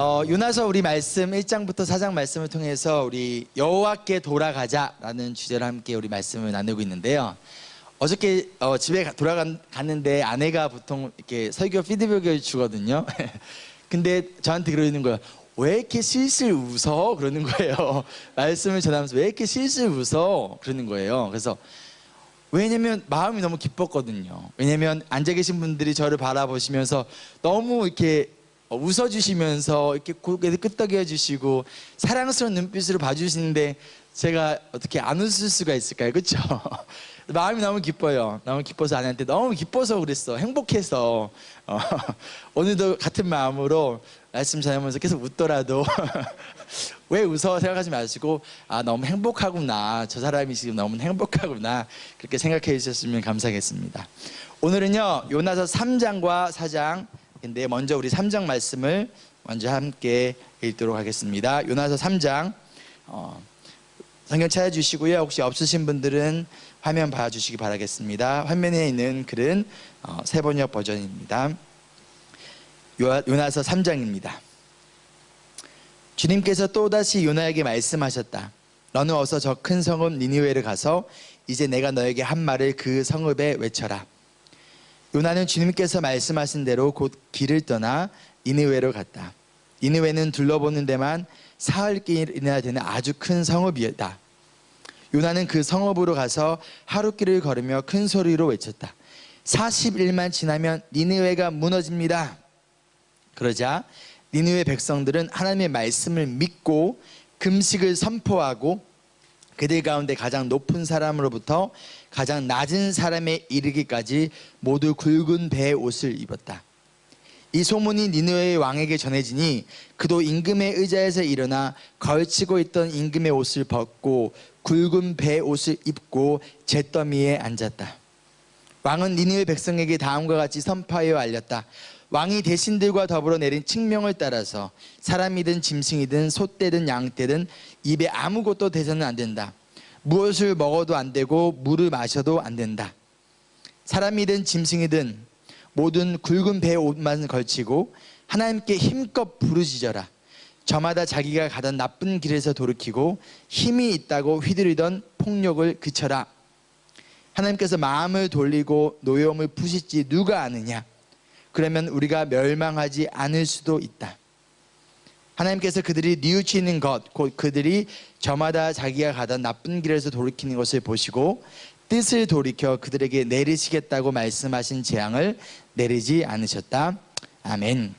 요나서 우리 말씀 1장부터 4장 말씀을 통해서 우리 여호와께 돌아가자라는 주제로 함께 우리 말씀을 나누고 있는데요. 어저께 집에 돌아갔는데 아내가 보통 이렇게 설교 피드백을 주거든요. 근데 저한테 그러는 거예요. 왜 이렇게 실실 웃어? 그러는 거예요. 말씀을 전하면서 왜 이렇게 실실 웃어? 그러는 거예요. 그래서 왜냐면 마음이 너무 기뻤거든요. 왜냐면 앉아 계신 분들이 저를 바라보시면서 너무 이렇게 웃어주시면서 이렇게 고개를 끄덕여 주시고 사랑스러운 눈빛으로 봐주시는데 제가 어떻게 안 웃을 수가 있을까요? 그렇죠? 마음이 너무 기뻐요. 너무 기뻐서 아내한테 너무 기뻐서 그랬어. 행복해서 오늘도 같은 마음으로 말씀 전하면서 계속 웃더라도 왜 웃어 생각하지 마시고 너무 행복하구나, 저 사람이 지금 너무 행복하구나, 그렇게 생각해 주셨으면 감사하겠습니다. 오늘은요 요나서 3장과 4장 근데 먼저 우리 3장 말씀을 먼저 함께 읽도록 하겠습니다. 요나서 3장 성경 찾아주시고요. 혹시 없으신 분들은 화면 봐주시기 바라겠습니다. 화면에 있는 글은 세번역 버전입니다. 요나서 3장입니다. 주님께서 또다시 요나에게 말씀하셨다. 너는 어서 저 큰 성읍 니느웨를 가서 이제 내가 너에게 한 말을 그 성읍에 외쳐라. 요나는 주님께서 말씀하신 대로 곧 길을 떠나 니느웨로 갔다. 니느웨는 둘러보는 데만 사흘길이나 되는 아주 큰 성읍이었다. 요나는 그 성읍으로 가서 하루길을 걸으며 큰 소리로 외쳤다. 40일만 지나면 니느웨가 무너집니다. 그러자 니느웨 백성들은 하나님의 말씀을 믿고 금식을 선포하고 그들 가운데 가장 높은 사람으로부터 가장 낮은 사람에 이르기까지 모두 굵은 배의 옷을 입었다. 이 소문이 니느웨의 왕에게 전해지니 그도 임금의 의자에서 일어나 걸치고 있던 임금의 옷을 벗고 굵은 배의 옷을 입고 잿더미에 앉았다. 왕은 니느웨 백성에게 다음과 같이 선포하여 알렸다. 왕이 대신들과 더불어 내린 칙명을 따라서 사람이든 짐승이든 소떼든 양떼든 입에 아무것도 대서는 안 된다. 무엇을 먹어도 안 되고 물을 마셔도 안 된다. 사람이든 짐승이든 모든 굵은 배의 옷만 걸치고 하나님께 힘껏 부르짖어라. 저마다 자기가 가던 나쁜 길에서 돌이키고 힘이 있다고 휘두르던 폭력을 그쳐라. 하나님께서 마음을 돌리고 노여움을 푸실지 누가 아느냐. 그러면 우리가 멸망하지 않을 수도 있다. 하나님께서 그들이 뉘우치는 것, 곧 그들이 저마다 자기가 가던 나쁜 길에서 돌이키는 것을 보시고 뜻을 돌이켜 그들에게 내리시겠다고 말씀하신 재앙을 내리지 않으셨다. 아멘.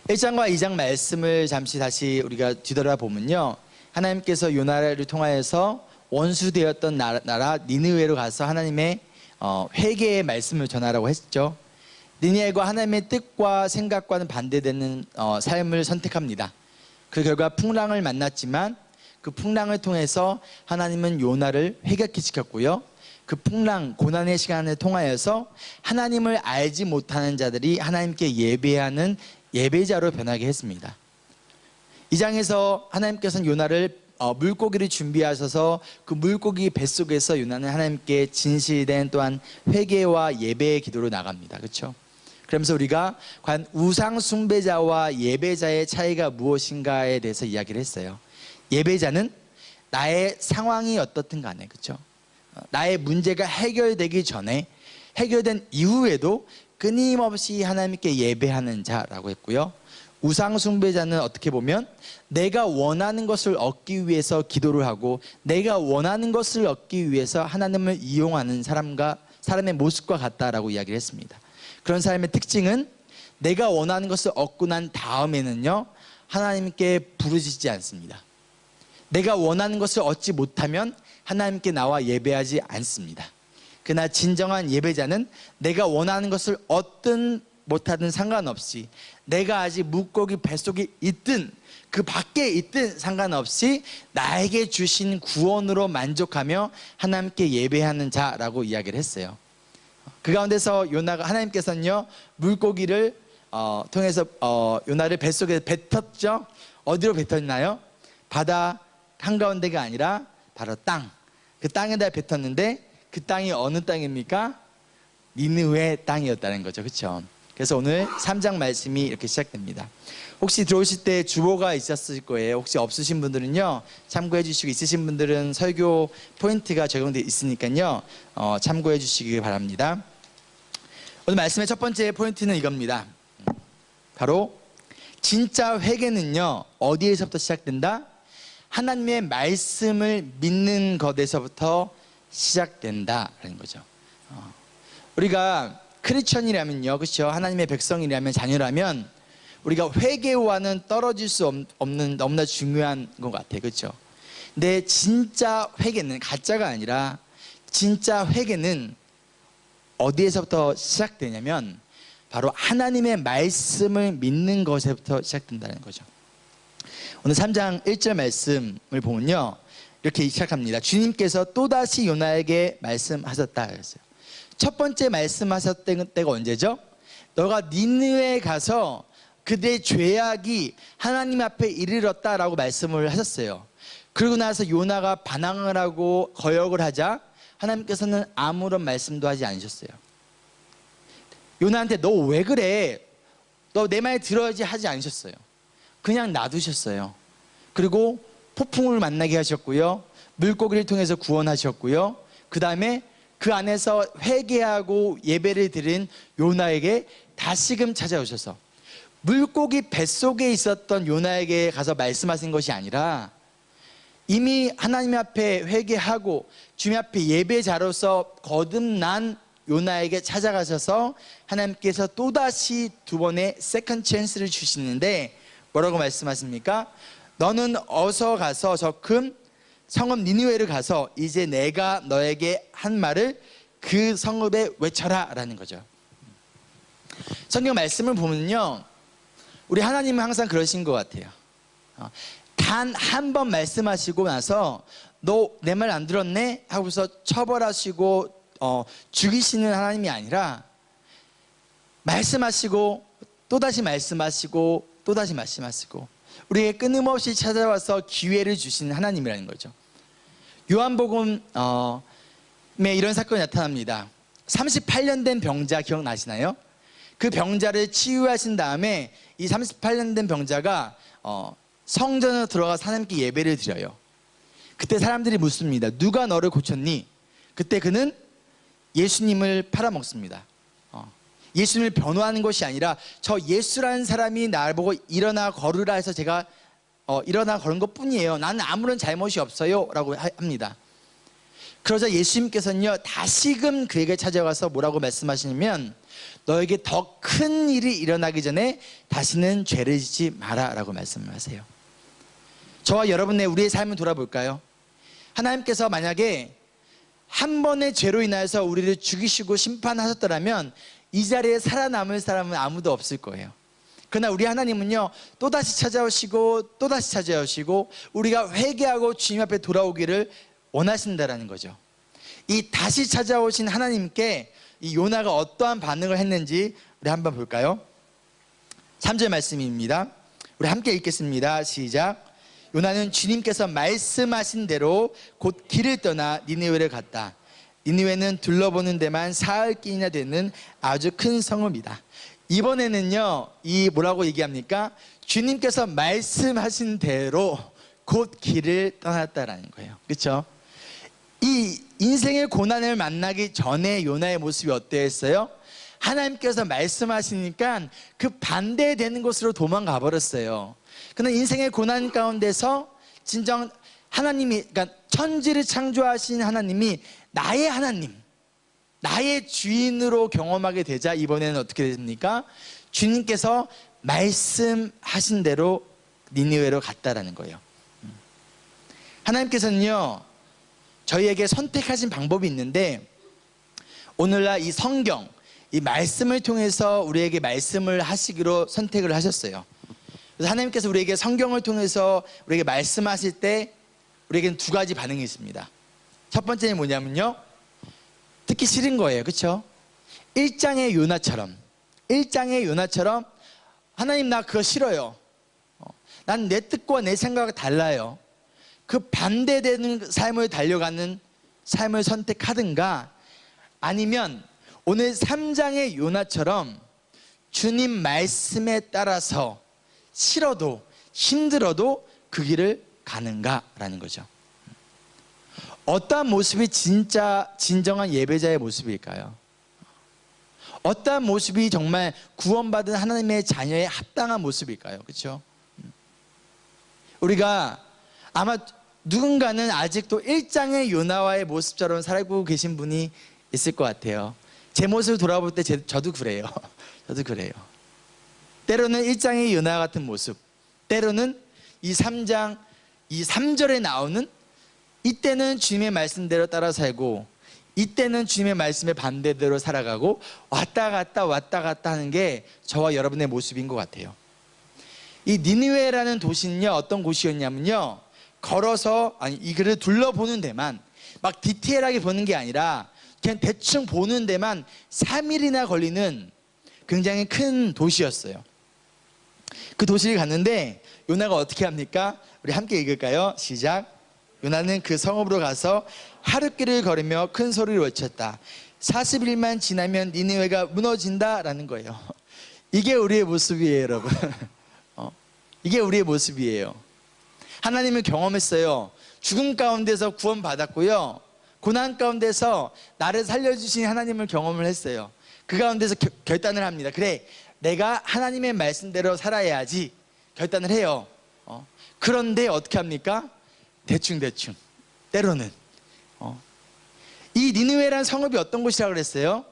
1장과 2장 말씀을 잠시 다시 우리가 뒤돌아보면요, 하나님께서 요나를 통하여서 원수되었던 나라 니느웨로 가서 하나님의 회개의 말씀을 전하라고 했죠. 니느웨가 하나님의 뜻과 생각과는 반대되는 삶을 선택합니다. 그 결과 풍랑을 만났지만 그 풍랑을 통해서 하나님은 요나를 회개케 시켰고요, 그 풍랑 고난의 시간을 통하여서 하나님을 알지 못하는 자들이 하나님께 예배하는 예배자로 변하게 했습니다. 이 장에서 하나님께서는 요나를 물고기를 준비하셔서 그 물고기 뱃속에서 요나는 하나님께 진실된 또한 회개와 예배의 기도로 나갑니다. 그렇죠? 그러면서 우리가 과연 우상 숭배자와 예배자의 차이가 무엇인가에 대해서 이야기를 했어요. 예배자는 나의 상황이 어떻든 간에, 그렇죠? 나의 문제가 해결되기 전에 해결된 이후에도 끊임없이 하나님께 예배하는 자라고 했고요, 우상 숭배자는 어떻게 보면 내가 원하는 것을 얻기 위해서 기도를 하고 내가 원하는 것을 얻기 위해서 하나님을 이용하는 사람의 모습과 같다라고 이야기를 했습니다. 그런 사람의 특징은 내가 원하는 것을 얻고 난 다음에는요, 하나님께 부르짖지 않습니다. 내가 원하는 것을 얻지 못하면 하나님께 나와 예배하지 않습니다. 그러나 진정한 예배자는 내가 원하는 것을 얻든 못하든 상관없이, 내가 아직 물고기 뱃속에 있든 그 밖에 있든 상관없이 나에게 주신 구원으로 만족하며 하나님께 예배하는 자라고 이야기를 했어요. 그 가운데서 하나님께서는요, 물고기를 통해서 요나를 뱃속에 뱉었죠. 어디로 뱉었나요? 바다 한가운데가 아니라 바로 땅, 그 땅에다 뱉었는데 그 땅이 어느 땅입니까? 니느웨 땅이었다는 거죠. 그렇죠? 그래서 오늘 3장 말씀이 이렇게 시작됩니다. 혹시 들어오실 때 주보가 있었을 거예요. 혹시 없으신 분들은요, 참고해 주시고, 있으신 분들은 설교 포인트가 적용되어 있으니까요, 참고해 주시기 바랍니다. 오늘 말씀의 첫 번째 포인트는 이겁니다. 바로 진짜 회개는요, 어디에서부터 시작된다? 하나님의 말씀을 믿는 것에서부터 시작된다라는 거죠. 우리가 크리스천이라면요, 그렇죠? 하나님의 백성이라면, 자녀라면 우리가 회개와는 떨어질 수 없는 너무나 중요한 것 같아요, 그렇죠? 근데 진짜 회개는, 가짜가 아니라 진짜 회개는 어디에서부터 시작되냐면 바로 하나님의 말씀을 믿는 것에부터 시작된다는 거죠. 오늘 3장 1절 말씀을 보면요, 이렇게 시작합니다. 주님께서 또다시 요나에게 말씀하셨다 그랬어요. 첫 번째 말씀하셨던 때가 언제죠? 너가 니느웨에 가서 그들의 죄악이 하나님 앞에 이르렀다라고 말씀을 하셨어요. 그러고 나서 요나가 반항을 하고 거역을 하자 하나님께서는 아무런 말씀도 하지 않으셨어요. 요나한테 너 왜 그래? 너 내 말 들어야지 하지 않으셨어요. 그냥 놔두셨어요. 그리고 폭풍을 만나게 하셨고요, 물고기를 통해서 구원하셨고요, 그 다음에 그 안에서 회개하고 예배를 드린 요나에게 다시금 찾아오셔서 물고기 뱃속에 있었던 요나에게 가서 말씀하신 것이 아니라 이미 하나님 앞에 회개하고 주님 앞에 예배자로서 거듭난 요나에게 찾아가셔서 하나님께서 또다시 두 번의 세컨드 찬스를 주시는데 뭐라고 말씀하십니까? 너는 어서 가서 저 큰 성읍 니느웨를 가서 이제 내가 너에게 한 말을 그 성읍에 외쳐라 라는 거죠. 성경 말씀을 보면요, 우리 하나님은 항상 그러신 것 같아요. 단 한 번 말씀하시고 나서 너 내 말 안 들었네? 하고서 처벌하시고 죽이시는 하나님이 아니라 말씀하시고 또다시 말씀하시고 또다시 말씀하시고 우리에게 끊임없이 찾아와서 기회를 주시는 하나님이라는 거죠. 요한복음에 이런 사건이 나타납니다. 38년 된 병자 기억나시나요? 그 병자를 치유하신 다음에 이 38년 된 병자가 성전으로 들어가서 하나님께 예배를 드려요. 그때 사람들이 묻습니다. 누가 너를 고쳤니? 그때 그는 예수님을 팔아먹습니다. 예수님을 변호하는 것이 아니라 저 예수라는 사람이 나를 보고 일어나 걸으라 해서 제가 일어나 걸은 것 뿐이에요. 나는 아무런 잘못이 없어요 라고 합니다. 그러자 예수님께서는요, 다시금 그에게 찾아와서 뭐라고 말씀하시냐면 너에게 더 큰 일이 일어나기 전에 다시는 죄를 짓지 마라 라고 말씀을 하세요. 저와 여러분의 우리의 삶을 돌아볼까요? 하나님께서 만약에 한 번의 죄로 인하여서 우리를 죽이시고 심판하셨더라면 이 자리에 살아남을 사람은 아무도 없을 거예요. 그러나 우리 하나님은요, 또다시 찾아오시고 또다시 찾아오시고 우리가 회개하고 주님 앞에 돌아오기를 원하신다라는 거죠. 이 다시 찾아오신 하나님께 이 요나가 어떠한 반응을 했는지 우리 한번 볼까요? 3절 말씀입니다. 우리 함께 읽겠습니다. 시작. 요나는 주님께서 말씀하신 대로 곧 길을 떠나 니느웨를 갔다. 니느웨는 둘러보는 데만 사흘 길이나 되는 아주 큰 성읍이다. 이번에는요, 이 뭐라고 얘기합니까? 주님께서 말씀하신 대로 곧 길을 떠났다라는 거예요. 그렇죠? 이 인생의 고난을 만나기 전에 요나의 모습이 어땠어요? 하나님께서 말씀하시니까 그 반대되는 곳으로 도망가 버렸어요. 그러나 인생의 고난 가운데서 진정 하나님이, 그러니까 천지를 창조하신 하나님이 나의 하나님, 나의 주인으로 경험하게 되자 이번에는 어떻게 됩니까? 주님께서 말씀하신 대로 니느웨로 갔다라는 거예요. 하나님께서는요, 저희에게 선택하신 방법이 있는데 오늘날 이 성경, 이 말씀을 통해서 우리에게 말씀을 하시기로 선택을 하셨어요. 그래서 하나님께서 우리에게 성경을 통해서 우리에게 말씀하실 때 우리에게는 두 가지 반응이 있습니다. 첫 번째는 뭐냐면요, 듣기 싫은 거예요. 그렇죠? 1장의 요나처럼 하나님 나 그거 싫어요. 난 내 뜻과 내 생각이 달라요. 그 반대되는 삶을 달려가는 삶을 선택하든가, 아니면 오늘 3장의 요나처럼 주님 말씀에 따라서 싫어도 힘들어도 그 길을 가는가라는 거죠. 어떠한 모습이 진정한 예배자의 모습일까요? 어떠한 모습이 정말 구원받은 하나님의 자녀의 합당한 모습일까요? 그렇죠? 우리가 아마 누군가는 아직도 1장의 요나와의 모습처럼 살고 계신 분이 있을 것 같아요. 제 모습을 돌아볼 때 저도 그래요. 저도 그래요. 때로는 1장의 요나 같은 모습, 때로는 이 3장 이 3절에 나오는 이때는 주님의 말씀대로 따라 살고 이때는 주님의 말씀의 반대대로 살아가고 왔다 갔다 하는 게 저와 여러분의 모습인 것 같아요. 이 니느웨라는 도시는요, 어떤 곳이었냐면요, 걸어서 이 글을 둘러보는 데만, 막 디테일하게 보는 게 아니라 그냥 대충 보는 데만 3일이나 걸리는 굉장히 큰 도시였어요. 그 도시를 갔는데 요나가 어떻게 합니까? 우리 함께 읽을까요? 시작. 요나는 그 성읍으로 가서 하룻길을 걸으며 큰 소리를 외쳤다. 40일만 지나면 니느웨가 무너진다라는 거예요. 이게 우리의 모습이에요, 여러분. 이게 우리의 모습이에요. 하나님을 경험했어요. 죽음 가운데서 구원받았고요, 고난 가운데서 나를 살려주신 하나님을 경험을 했어요. 그 가운데서 결단을 합니다. 그래, 내가 하나님의 말씀대로 살아야지 결단을 해요. 그런데 어떻게 합니까? 대충 때로는 이 니느웨라는 성읍이 어떤 곳이라고 그랬어요?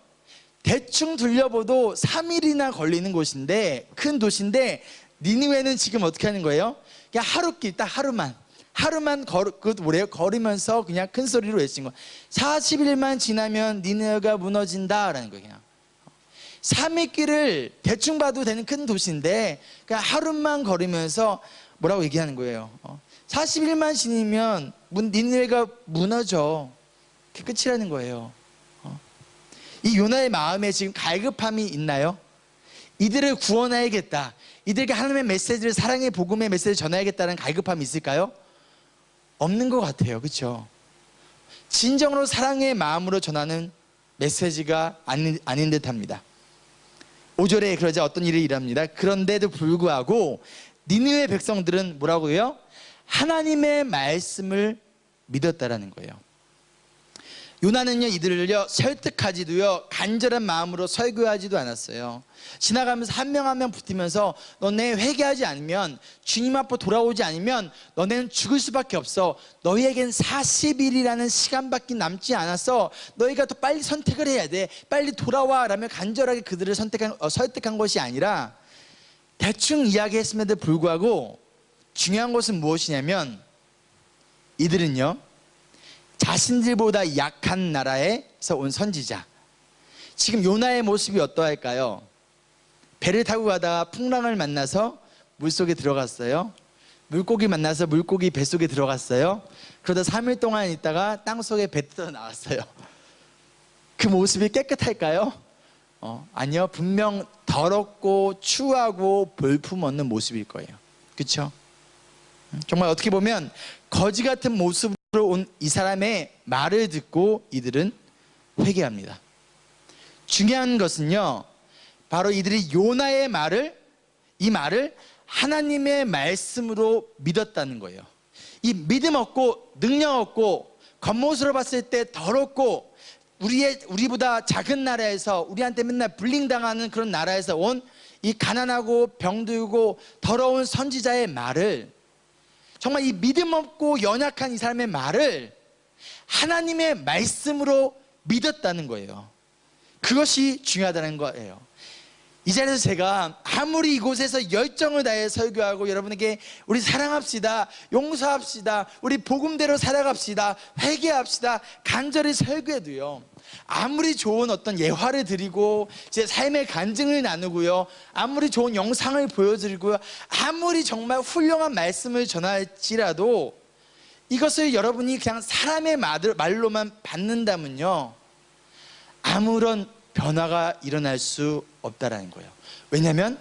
대충 둘려봐도 3일이나 걸리는 곳인데, 큰 도시인데, 니느웨는 지금 어떻게 하는 거예요? 그냥 하루길, 딱 하루만 걸으면서 그냥 큰 소리로 외친 거예요. 40일만 지나면 니느웨가 무너진다라는 거예요. 그냥 3일 길을 대충 봐도 되는 큰 도시인데 그냥 하루만 걸으면서 뭐라고 얘기하는 거예요? 40일만 지나면 니느웨가 무너져. 그게 끝이라는 거예요. 이 요나의 마음에 지금 갈급함이 있나요? 이들을 구원해야겠다, 이들에게 하나님의 메시지를, 사랑의 복음의 메시지를 전해야겠다는 갈급함이 있을까요? 없는 것 같아요. 그렇죠? 진정으로 사랑의 마음으로 전하는 메시지가 아닌 듯합니다. 5절에 그러자 어떤 일이 일어납니다. 그런데도 불구하고 니느웨 백성들은 뭐라고요? 하나님의 말씀을 믿었다라는 거예요. 요나는요, 이들을요 설득하지도요 간절한 마음으로 설교하지도 않았어요. 지나가면서 한 명 한 명 붙으면서 너네 회개하지 않으면, 주님 앞으로 돌아오지 않으면 너네는 죽을 수밖에 없어. 너희에겐 40일이라는 시간밖에 남지 않았어. 너희가 더 빨리 선택을 해야 돼. 빨리 돌아와 라며 간절하게 그들을 설득한 것이 아니라, 대충 이야기했음에도 불구하고 중요한 것은 무엇이냐면, 이들은요 자신들보다 약한 나라에서 온 선지자, 지금 요나의 모습이 어떠할까요? 배를 타고 가다가 풍랑을 만나서 물속에 들어갔어요. 물고기 만나서 물고기 뱃속에 들어갔어요. 그러다 3일 동안 있다가 땅속에 배 뜯어 나왔어요. 그 모습이 깨끗할까요? 아니요, 분명 더럽고 추하고 볼품없는 모습일 거예요. 그렇죠? 정말 어떻게 보면 거지 같은 모습으로 온 이 사람의 말을 듣고 이들은 회개합니다. 중요한 것은요, 바로 이들이 요나의 이 말을 하나님의 말씀으로 믿었다는 거예요. 이 믿음 없고 능력 없고 겉모습으로 봤을 때 더럽고 우리보다 작은 나라에서, 우리한테 맨날 불링당하는 그런 나라에서 온 이 가난하고 병들고 더러운 선지자의 말을, 정말 이 믿음 없고 연약한 이 사람의 말을 하나님의 말씀으로 믿었다는 거예요. 그것이 중요하다는 거예요. 이 자리에서 제가 아무리 이곳에서 열정을 다해 설교하고 여러분에게 우리 사랑합시다, 용서합시다, 우리 복음대로 살아갑시다, 회개합시다 간절히 설교해도요, 아무리 좋은 어떤 예화를 드리고 제 삶의 간증을 나누고요, 아무리 좋은 영상을 보여드리고요, 아무리 정말 훌륭한 말씀을 전할지라도 이것을 여러분이 그냥 사람의 말로만 받는다면요, 아무런 변화가 일어날 수 없다라는 거예요. 왜냐하면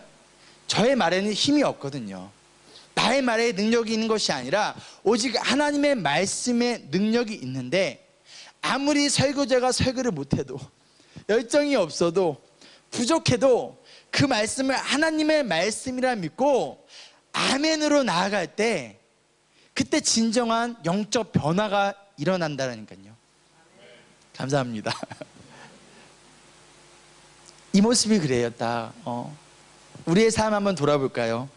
저의 말에는 힘이 없거든요. 나의 말에 능력이 있는 것이 아니라 오직 하나님의 말씀에 능력이 있는데, 아무리 설교자가 설교를 못해도, 열정이 없어도, 부족해도 그 말씀을 하나님의 말씀이라 믿고 아멘으로 나아갈 때 그때 진정한 영적 변화가 일어난다니까요. 감사합니다. 이 모습이 그래요. 딱 우리의 삶 한번 돌아볼까요?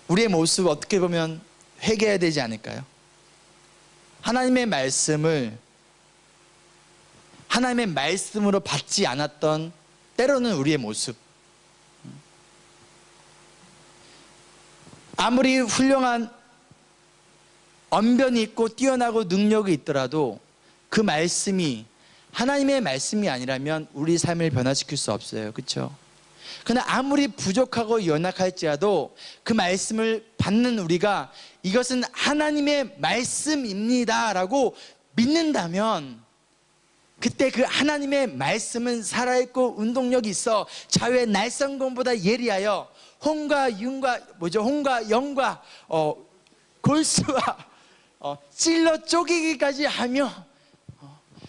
우리의 모습 어떻게 보면 회개해야 되지 않을까요? 하나님의 말씀을 하나님의 말씀으로 받지 않았던 때로는 우리의 모습, 아무리 훌륭한 언변이 있고 뛰어나고 능력이 있더라도 그 말씀이 하나님의 말씀이 아니라면 우리 삶을 변화시킬 수 없어요. 그렇죠? 그러나 아무리 부족하고 연약할지라도 그 말씀을 받는 우리가 이것은 하나님의 말씀입니다 라고 믿는다면 그때 그 하나님의 말씀은 살아있고 운동력이 있어 자유의 날성검보다 예리하여 홍과 영과 골수와 찔러 쪼개기까지 하며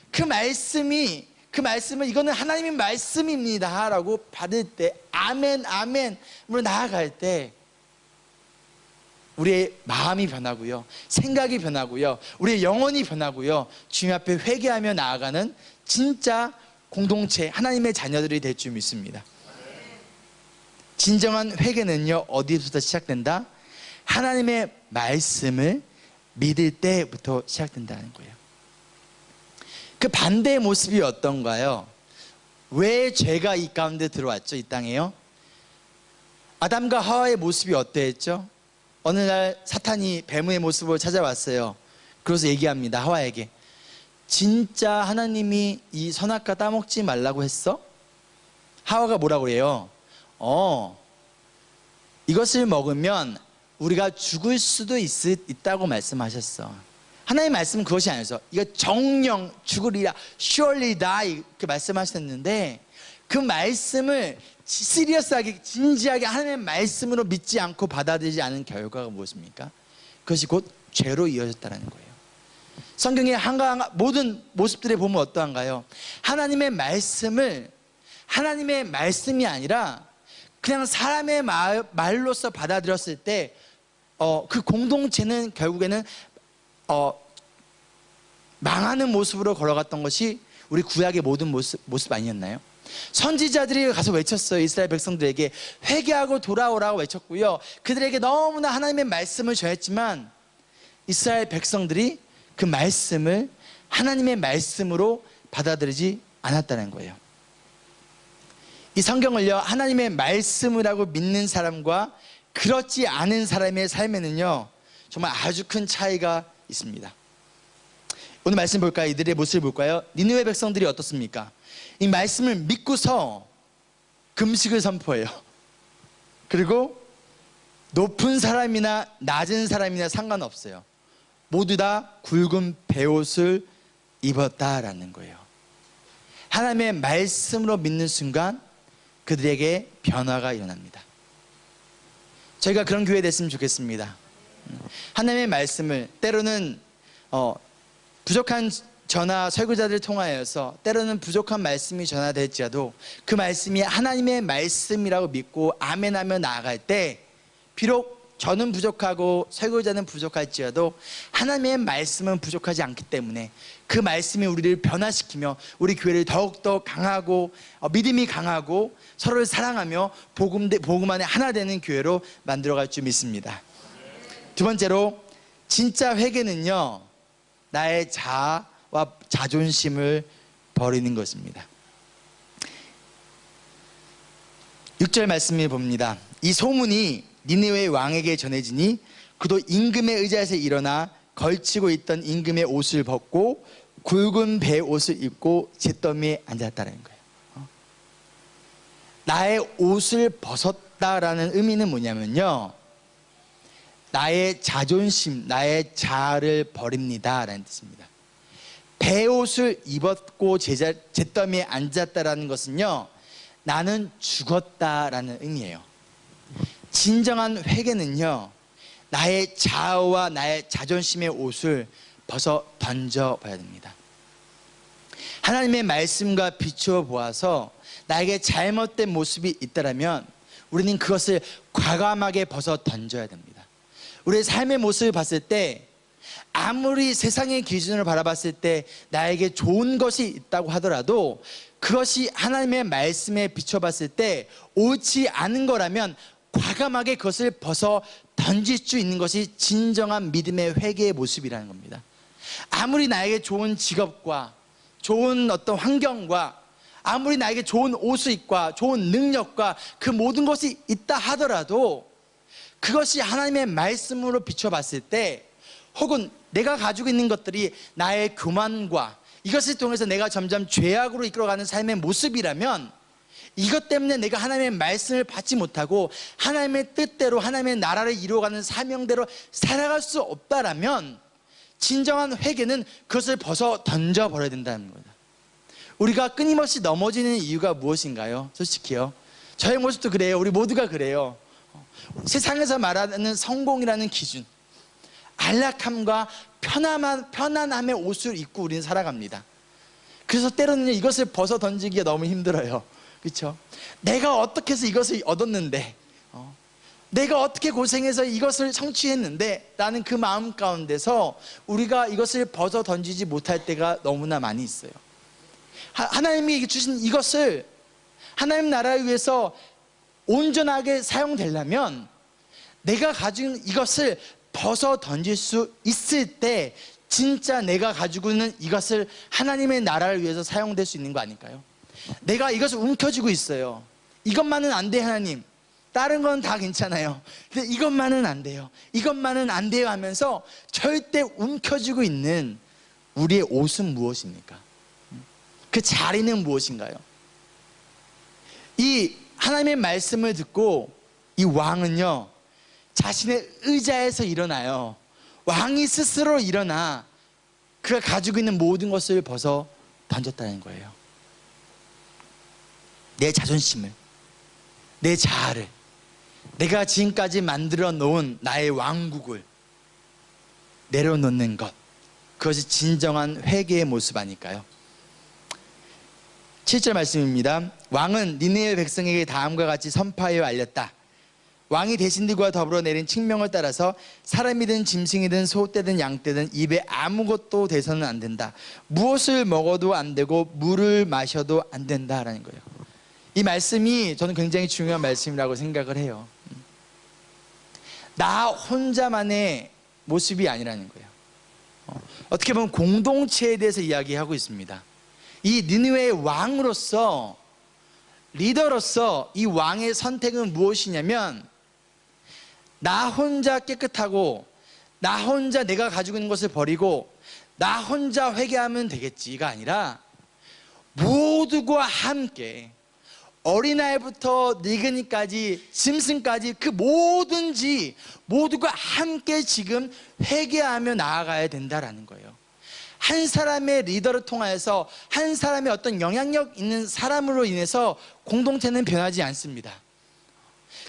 그 말씀은 이거는 하나님의 말씀입니다 라고 받을 때 아멘 아멘으로 나아갈 때 우리의 마음이 변하고요, 생각이 변하고요, 우리의 영혼이 변하고요, 주님 앞에 회개하며 나아가는 진짜 공동체 하나님의 자녀들이 될 줄 믿습니다. 진정한 회개는요 어디서부터 시작된다? 하나님의 말씀을 믿을 때부터 시작된다는 거예요. 그 반대의 모습이 어떤가요? 왜 죄가 이 가운데 들어왔죠? 이 땅에요? 아담과 하와의 모습이 어떠했죠? 어느 날 사탄이 뱀의 모습으로 찾아왔어요. 그래서 얘기합니다. 하와에게, 진짜 하나님이 이 선악과 따먹지 말라고 했어? 하와가 뭐라고 해요? 이것을 먹으면 우리가 죽을 수도 있다고 말씀하셨어. 하나님의 말씀은 그것이 아니어서 이거 정령 죽으리라, surely die 이렇게 말씀하셨는데 그 말씀을 시리어스하게 진지하게 하나님의 말씀으로 믿지 않고 받아들이지 않은 결과가 무엇입니까? 그것이 곧 죄로 이어졌다는 거예요. 성경의 모든 모습들에 보면 어떠한가요? 하나님의 말씀을 하나님의 말씀이 아니라 그냥 사람의 말로서 받아들였을 때 그 공동체는 결국에는 망하는 모습으로 걸어갔던 것이 우리 구약의 모든 모습 아니었나요? 선지자들이 가서 외쳤어요. 이스라엘 백성들에게 회개하고 돌아오라고 외쳤고요, 그들에게 너무나 하나님의 말씀을 전했지만 이스라엘 백성들이 그 말씀을 하나님의 말씀으로 받아들이지 않았다는 거예요. 이 성경을요 하나님의 말씀이라고 믿는 사람과 그렇지 않은 사람의 삶에는요 정말 아주 큰 차이가 있습니다. 오늘 말씀 볼까요? 이들의 모습을 볼까요? 니느웨 백성들이 어떻습니까? 이 말씀을 믿고서 금식을 선포해요. 그리고 높은 사람이나 낮은 사람이나 상관없어요. 모두 다 굵은 베옷을 입었다라는 거예요. 하나님의 말씀으로 믿는 순간 그들에게 변화가 일어납니다. 저희가 그런 교회 됐으면 좋겠습니다. 하나님의 말씀을 때로는 부족한 전하 설교자들을 통하여서 때로는 부족한 말씀이 전하될지라도 그 말씀이 하나님의 말씀이라고 믿고 아멘하며 나아갈 때 비록 저는 부족하고 설교자는 부족할지라도 하나님의 말씀은 부족하지 않기 때문에 그 말씀이 우리를 변화시키며 우리 교회를 더욱더 강하고 믿음이 강하고 서로를 사랑하며 복음 안에 하나 되는 교회로 만들어갈 줄 믿습니다. 두 번째로 진짜 회개는요 나의 자아와 자존심을 버리는 것입니다. 6절 말씀을 봅니다. 이 소문이 니느웨 왕에게 전해지니 그도 임금의 의자에서 일어나 걸치고 있던 임금의 옷을 벗고 굵은 배 옷을 입고 잿더미에 앉았다는 거예요. 나의 옷을 벗었다라는 의미는 뭐냐면요, 나의 자존심, 나의 자아를 버립니다 라는 뜻입니다. 배옷을 입었고 잿더미에 앉았다라는 것은요 나는 죽었다라는 의미예요. 진정한 회개는요 나의 자아와 나의 자존심의 옷을 벗어 던져봐야 됩니다. 하나님의 말씀과 비추어 보아서 나에게 잘못된 모습이 있다면 우리는 그것을 과감하게 벗어 던져야 됩니다. 우리의 삶의 모습을 봤을 때 아무리 세상의 기준으로 바라봤을 때 나에게 좋은 것이 있다고 하더라도 그것이 하나님의 말씀에 비춰봤을 때 옳지 않은 거라면 과감하게 그것을 벗어 던질 수 있는 것이 진정한 믿음의 회개의 모습이라는 겁니다. 아무리 나에게 좋은 직업과 좋은 어떤 환경과 아무리 나에게 좋은 옷수입과 좋은 능력과 그 모든 것이 있다 하더라도 그것이 하나님의 말씀으로 비춰봤을 때 혹은 내가 가지고 있는 것들이 나의 교만과 이것을 통해서 내가 점점 죄악으로 이끌어가는 삶의 모습이라면 이것 때문에 내가 하나님의 말씀을 받지 못하고 하나님의 뜻대로 하나님의 나라를 이루어가는 사명대로 살아갈 수 없다라면 진정한 회개는 그것을 벗어 던져버려야 된다는 겁니다. 우리가 끊임없이 넘어지는 이유가 무엇인가요? 솔직히요, 저의 모습도 그래요. 우리 모두가 그래요. 세상에서 말하는 성공이라는 기준, 안락함과 편안함의 옷을 입고 우리는 살아갑니다. 그래서 때로는 이것을 벗어 던지기가 너무 힘들어요. 그렇죠? 내가 어떻게 해서 이것을 얻었는데, 내가 어떻게 고생해서 이것을 성취했는데 라는 그 마음 가운데서 우리가 이것을 벗어 던지지 못할 때가 너무나 많이 있어요. 하나님이 주신 이것을 하나님 나라를 위해서 온전하게 사용되려면 내가 가지고 있는 이것을 벗어 던질 수 있을 때 진짜 내가 가지고 있는 이것을 하나님의 나라를 위해서 사용될 수 있는 거 아닐까요? 내가 이것을 움켜쥐고 있어요. 이것만은 안 돼 하나님, 다른 건 다 괜찮아요. 근데 이것만은 안 돼요. 이것만은 안 돼요 하면서 절대 움켜쥐고 있는 우리의 옷은 무엇입니까? 그 자리는 무엇인가요? 이 하나님의 말씀을 듣고 이 왕은요 자신의 의자에서 일어나요. 왕이 스스로 일어나 그가 가지고 있는 모든 것을 벗어 던졌다는 거예요. 내 자존심을, 내 자아를, 내가 지금까지 만들어 놓은 나의 왕국을 내려놓는 것, 그것이 진정한 회개의 모습 아닐까요? 7절 말씀입니다. 왕은 니느웨 백성에게 다음과 같이 선포하여 알렸다. 왕이 대신들과 더불어 내린 칙명을 따라서 사람이든 짐승이든 소떼든 양떼든 입에 아무것도 대서는 안 된다. 무엇을 먹어도 안 되고 물을 마셔도 안 된다라는 거예요. 이 말씀이 저는 굉장히 중요한 말씀이라고 생각을 해요. 나 혼자만의 모습이 아니라는 거예요. 어떻게 보면 공동체에 대해서 이야기하고 있습니다. 이 니느웨의 왕으로서, 리더로서 이 왕의 선택은 무엇이냐면 나 혼자 깨끗하고 나 혼자 내가 가지고 있는 것을 버리고 나 혼자 회개하면 되겠지가 아니라 모두가 함께 어린아이부터 늙은이까지 짐승까지 그 뭐든지 모두가 함께 지금 회개하며 나아가야 된다라는 거예요. 한 사람의 리더를 통하여서 한 사람의 어떤 영향력 있는 사람으로 인해서 공동체는 변하지 않습니다.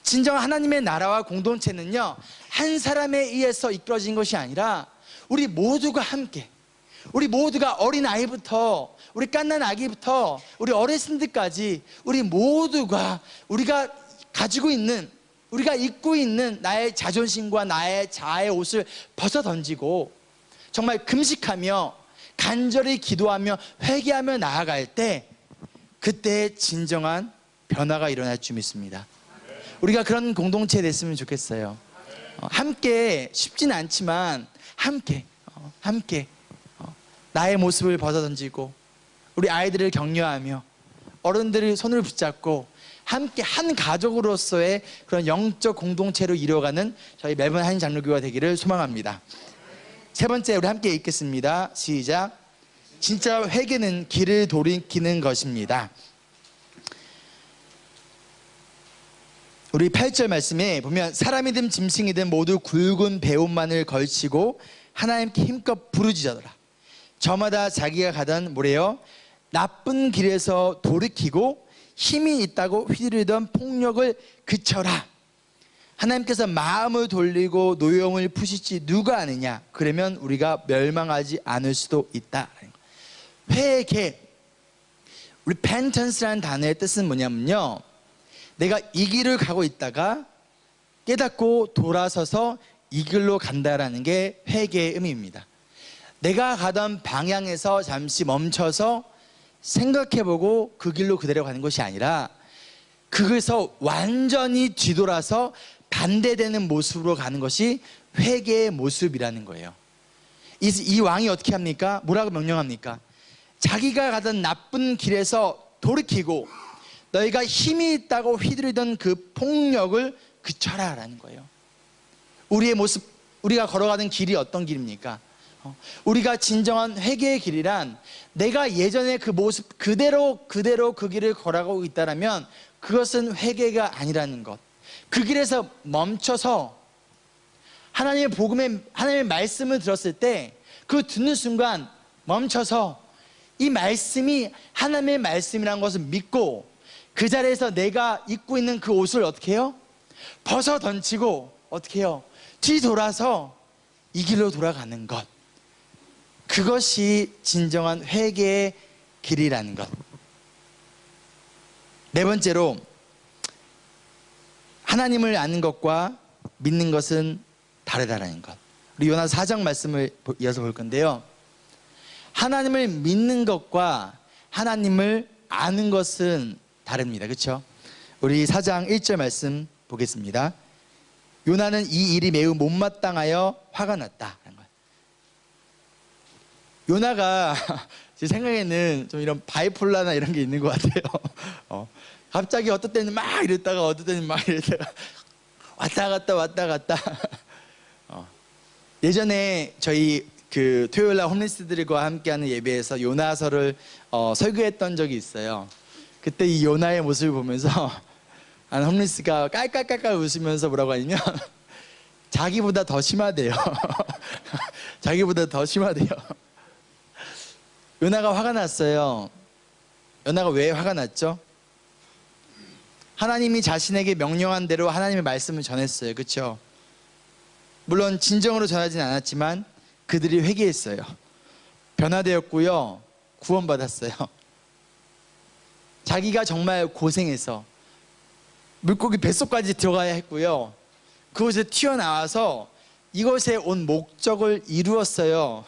진정 하나님의 나라와 공동체는요 한 사람에 의해서 이끌어진 것이 아니라 우리 모두가 함께, 우리 모두가 어린아이부터 우리 갓난 아기부터 우리 어르신들까지 우리 모두가 우리가 가지고 있는, 우리가 입고 있는 나의 자존심과 나의 자아의 옷을 벗어 던지고 정말 금식하며 간절히 기도하며 회개하며 나아갈 때 그때 진정한 변화가 일어날 줄 믿습니다. 우리가 그런 공동체 됐으면 좋겠어요. 함께 쉽진 않지만 함께 나의 모습을 벗어 던지고 우리 아이들을 격려하며 어른들의 손을 붙잡고 함께 한 가족으로서의 그런 영적 공동체로 이루어가는 저희 멜번 한인 장로교가 되기를 소망합니다. 세 번째, 우리 함께 읽겠습니다. 시작. 진짜 회개는 길을 돌이키는 것입니다. 우리 8절 말씀에 보면 사람이든 짐승이든 모두 굵은 배옷만을 걸치고 하나님께 힘껏 부르짖어라. 저마다 자기가 가던 뭐래요? 나쁜 길에서 돌이키고 힘이 있다고 휘두르던 폭력을 그쳐라. 하나님께서 마음을 돌리고 노여움을 푸실지 누가 아느냐? 그러면 우리가 멸망하지 않을 수도 있다. 회개, repentance라는 단어의 뜻은 뭐냐면요, 내가 이 길을 가고 있다가 깨닫고 돌아서서 이 길로 간다라는 게 회개의 의미입니다. 내가 가던 방향에서 잠시 멈춰서 생각해보고 그 길로 그대로 가는 것이 아니라 그것에서 완전히 뒤돌아서 반대되는 모습으로 가는 것이 회개의 모습이라는 거예요. 이 왕이 어떻게 합니까? 뭐라고 명령합니까? 자기가 가던 나쁜 길에서 돌이키고 너희가 힘이 있다고 휘두르던 그 폭력을 그쳐라 라는 거예요. 우리의 모습, 우리가 걸어가는 길이 어떤 길입니까? 우리가 진정한 회개의 길이란 내가 예전에 그 모습 그대로 그 길을 걸어가고 있다면 그것은 회개가 아니라는 것. 그 길에서 멈춰서 하나님의 복음의, 하나님의 말씀을 들었을 때 그 듣는 순간 멈춰서 이 말씀이 하나님의 말씀이라는 것을 믿고 그 자리에서 내가 입고 있는 그 옷을 어떻게 해요? 벗어 던지고 어떻게 해요? 뒤돌아서 이 길로 돌아가는 것. 그것이 진정한 회개의 길이라는 것. 네 번째로, 하나님을 아는 것과 믿는 것은 다르다라는 것. 우리 요나 4장 말씀을 이어서 볼 건데요, 하나님을 믿는 것과 하나님을 아는 것은 다릅니다. 그렇죠? 우리 4장 1절 말씀 보겠습니다. 요나는 이 일이 매우 못마땅하여 화가 났다. 요나가 제 생각에는 좀 이런 바이폴라나 이런 게 있는 것 같아요. 갑자기 어떨 때는 막 이랬다가 어떨 때는 막 이랬다가 왔다 갔다. 예전에 저희 그 토요일날 홈리스들과 함께하는 예배에서 요나서를 설교했던 적이 있어요. 그때 이 요나의 모습을 보면서 홈리스가 깔깔깔깔 웃으면서 뭐라고 하냐면 자기보다 더 심하대요. 자기보다 더 심하대요. 요나가 화가 났어요. 요나가 왜 화가 났죠? 하나님이 자신에게 명령한 대로 하나님의 말씀을 전했어요. 그렇죠? 물론 진정으로 전하진 않았지만 그들이 회개했어요. 변화되었고요, 구원받았어요. 자기가 정말 고생해서 물고기 뱃속까지 들어가야 했고요, 그곳에 튀어나와서 이곳에 온 목적을 이루었어요.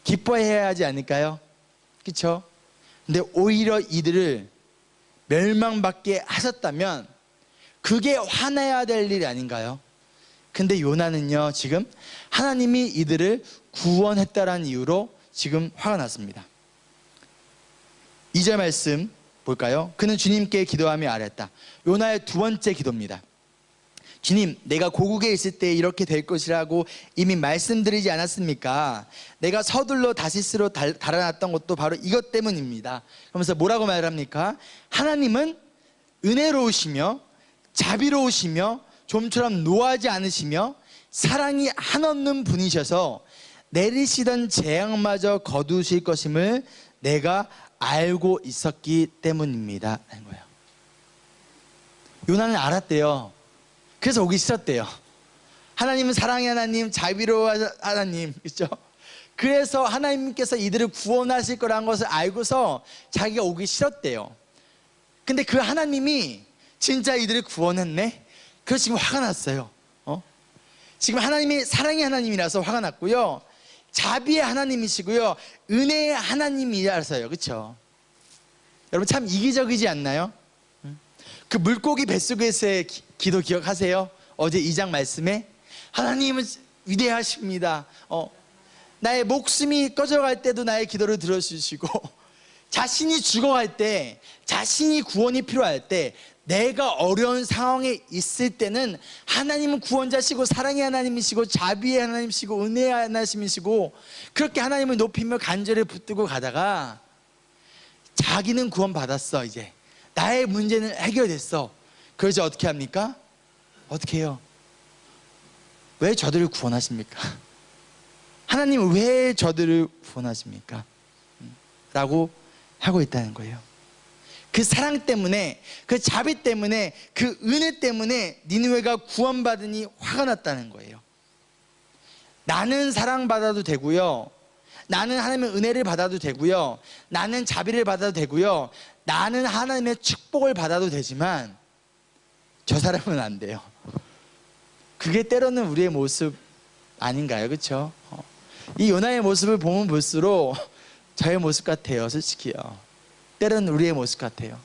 기뻐해야 하지 않을까요? 그렇죠? 근데 오히려 이들을 멸망받게 하셨다면 그게 화내야 될 일이 아닌가요? 근데 요나는요, 지금 하나님이 이들을 구원했다라는 이유로 지금 화가 났습니다. 2절 말씀 볼까요? 그는 주님께 기도하며 아뢰었다. 요나의 두 번째 기도입니다. 주님, 내가 고국에 있을 때 이렇게 될 것이라고 이미 말씀드리지 않았습니까? 내가 서둘러 다시스로 달아났던 것도 바로 이것 때문입니다. 그러면서 뭐라고 말합니까? 하나님은 은혜로우시며 자비로우시며 좀처럼 노하지 않으시며 사랑이 한없는 분이셔서 내리시던 재앙마저 거두실 것임을 내가 알고 있었기 때문입니다 하는 거예요. 요나는 알았대요. 그래서 오기 싫었대요. 하나님은 사랑의 하나님, 자비로운 하나님, 그렇죠? 그래서 하나님께서 이들을 구원하실 거라는 것을 알고서 자기가 오기 싫었대요. 근데 그 하나님이 진짜 이들을 구원했네? 그래서 지금 화가 났어요. 지금 하나님이 사랑의 하나님이라서 화가 났고요, 자비의 하나님이시고요, 은혜의 하나님이라서요. 그렇죠? 여러분 참 이기적이지 않나요? 그 물고기 뱃속에서의 기도 기억하세요? 어제 2장 말씀에 하나님은 위대하십니다. 나의 목숨이 꺼져갈 때도 나의 기도를 들어주시고, 자신이 죽어갈 때, 자신이 구원이 필요할 때, 내가 어려운 상황에 있을 때는 하나님은 구원자시고 사랑의 하나님이시고 자비의 하나님이시고 은혜의 하나님이시고, 그렇게 하나님을 높이며 간절히 붙들고 가다가 자기는 구원받았어. 이제 나의 문제는 해결됐어. 그래서 어떻게 합니까? 어떻게 해요? 왜 저들을 구원하십니까? 하나님은 왜 저들을 구원하십니까? 라고 하고 있다는 거예요. 그 사랑 때문에, 그 자비 때문에, 그 은혜 때문에 니느웨가 구원받으니 화가 났다는 거예요. 나는 사랑받아도 되고요, 나는 하나님의 은혜를 받아도 되고요, 나는 자비를 받아도 되고요, 나는 하나님의 축복을 받아도 되지만 저 사람은 안 돼요. 그게 때로는 우리의 모습 아닌가요? 그렇죠? 이 요나의 모습을 보면 볼수록 저의 모습 같아요. 솔직히요. 때로는 우리의 모습 같아요.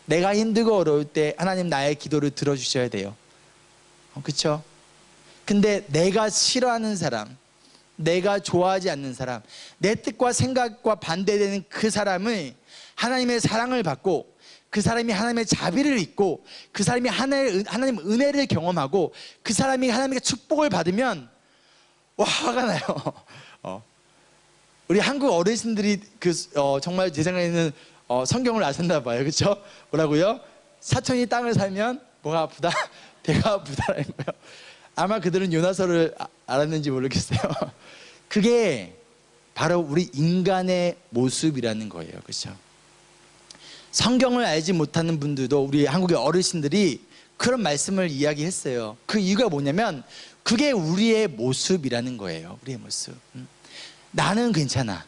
내가 힘들고 어려울 때 하나님 나의 기도를 들어주셔야 돼요. 그렇죠? 근데 내가 싫어하는 사람, 내가 좋아하지 않는 사람, 내 뜻과 생각과 반대되는 그 사람을 하나님의 사랑을 받고, 그 사람이 하나님의 자비를 입고, 그 사람이 하나님 은혜를 경험하고, 그 사람이 하나님의 축복을 받으면 와, 화가 나요. 우리 한국 어르신들이 정말 제 생각에는 성경을 아셨나 봐요. 그렇죠? 뭐라고요? 사촌이 땅을 살면 뭐가 아프다? 배가 아프다라는 거예요. 아마 그들은 요나서를 알았는지 모르겠어요. 그게 바로 우리 인간의 모습이라는 거예요. 그렇죠? 성경을 알지 못하는 분들도 우리 한국의 어르신들이 그런 말씀을 이야기했어요. 그 이유가 뭐냐면 그게 우리의 모습이라는 거예요. 우리의 모습. 나는 괜찮아.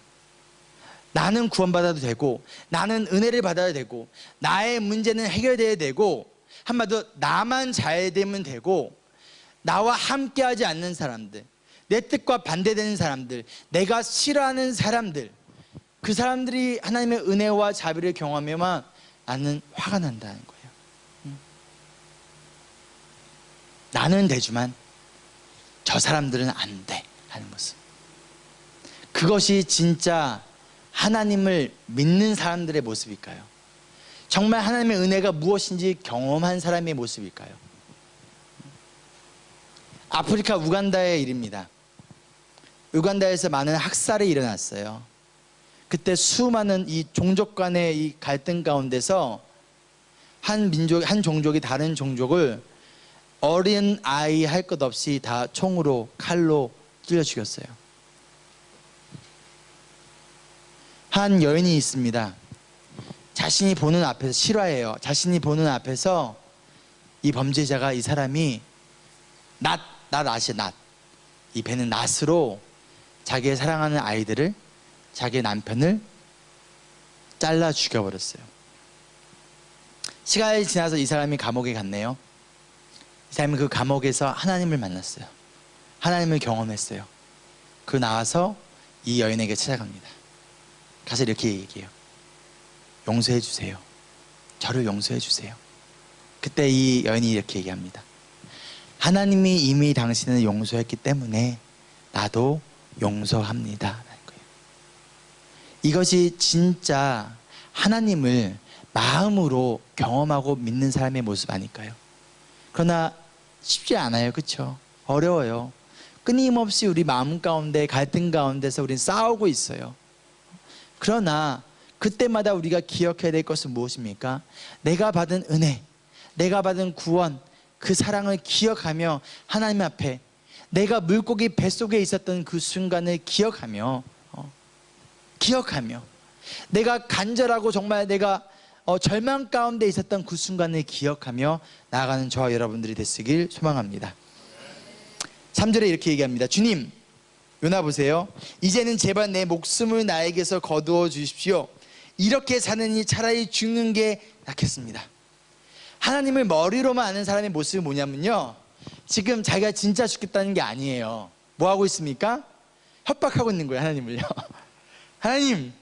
나는 구원받아도 되고, 나는 은혜를 받아야 되고, 나의 문제는 해결돼야 되고, 한마디로 나만 잘 되면 되고, 나와 함께하지 않는 사람들, 내 뜻과 반대되는 사람들, 내가 싫어하는 사람들, 그 사람들이 하나님의 은혜와 자비를 경험하면 나는 화가 난다는 거예요. 나는 되지만 저 사람들은 안 돼 하는 모습. 그것이 진짜 하나님을 믿는 사람들의 모습일까요? 정말 하나님의 은혜가 무엇인지 경험한 사람의 모습일까요? 아프리카 우간다의 일입니다. 우간다에서 많은 학살이 일어났어요. 그때 수많은 이 종족 간의 이 갈등 가운데서 한 종족이 다른 종족을 어린 아이 할 것 없이 다 총으로, 칼로 찔러 죽였어요. 한 여인이 있습니다. 자신이 보는 앞에서, 실화예요. 자신이 보는 앞에서 이 범죄자가, 이 사람이 낫이 이 배는 낫으로 자기의 사랑하는 아이들을, 자기의 남편을 잘라 죽여버렸어요. 시간이 지나서 이 사람이 감옥에 갔네요. 이 사람이 그 감옥에서 하나님을 만났어요. 하나님을 경험했어요. 그 나와서 이 여인에게 찾아갑니다. 가서 이렇게 얘기해요. 용서해 주세요. 저를 용서해 주세요. 그때 이 여인이 이렇게 얘기합니다. 하나님이 이미 당신을 용서했기 때문에 나도 용서합니다 라는 거예요. 이것이 진짜 하나님을 마음으로 경험하고 믿는 사람의 모습 아닐까요? 그러나 쉽지 않아요. 그렇죠? 어려워요. 끊임없이 우리 마음 가운데, 갈등 가운데서 우리는 싸우고 있어요. 그러나 그때마다 우리가 기억해야 될 것은 무엇입니까? 내가 받은 은혜, 내가 받은 구원, 그 사랑을 기억하며 하나님 앞에, 내가 물고기 뱃속에 있었던 그 순간을 기억하며 내가 간절하고 정말 내가 절망 가운데 있었던 그 순간을 기억하며 나아가는 저와 여러분들이 됐으길 소망합니다. 3절에 이렇게 얘기합니다. 주님, 요나 보세요. 이제는 제발 내 목숨을 나에게서 거두어 주십시오. 이렇게 사느니 차라리 죽는 게 낫겠습니다. 하나님을 머리로만 아는 사람의 모습이 뭐냐면요, 지금 자기가 진짜 죽겠다는 게 아니에요. 뭐 하고 있습니까? 협박하고 있는 거예요. 하나님을요. 하나님,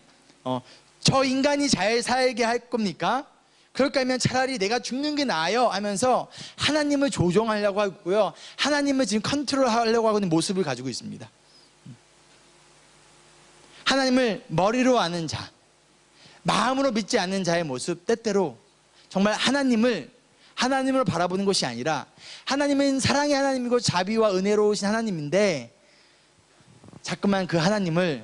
저 인간이 잘 살게 할 겁니까? 그럴 거면 차라리 내가 죽는 게 나아요 하면서 하나님을 조종하려고 하고요, 하나님을 지금 컨트롤하려고 하고 있는 모습을 가지고 있습니다. 하나님을 머리로 아는 자, 마음으로 믿지 않는 자의 모습, 때때로 정말 하나님으로 바라보는 것이 아니라, 하나님은 사랑의 하나님이고 자비와 은혜로우신 하나님인데 자꾸만 그 하나님을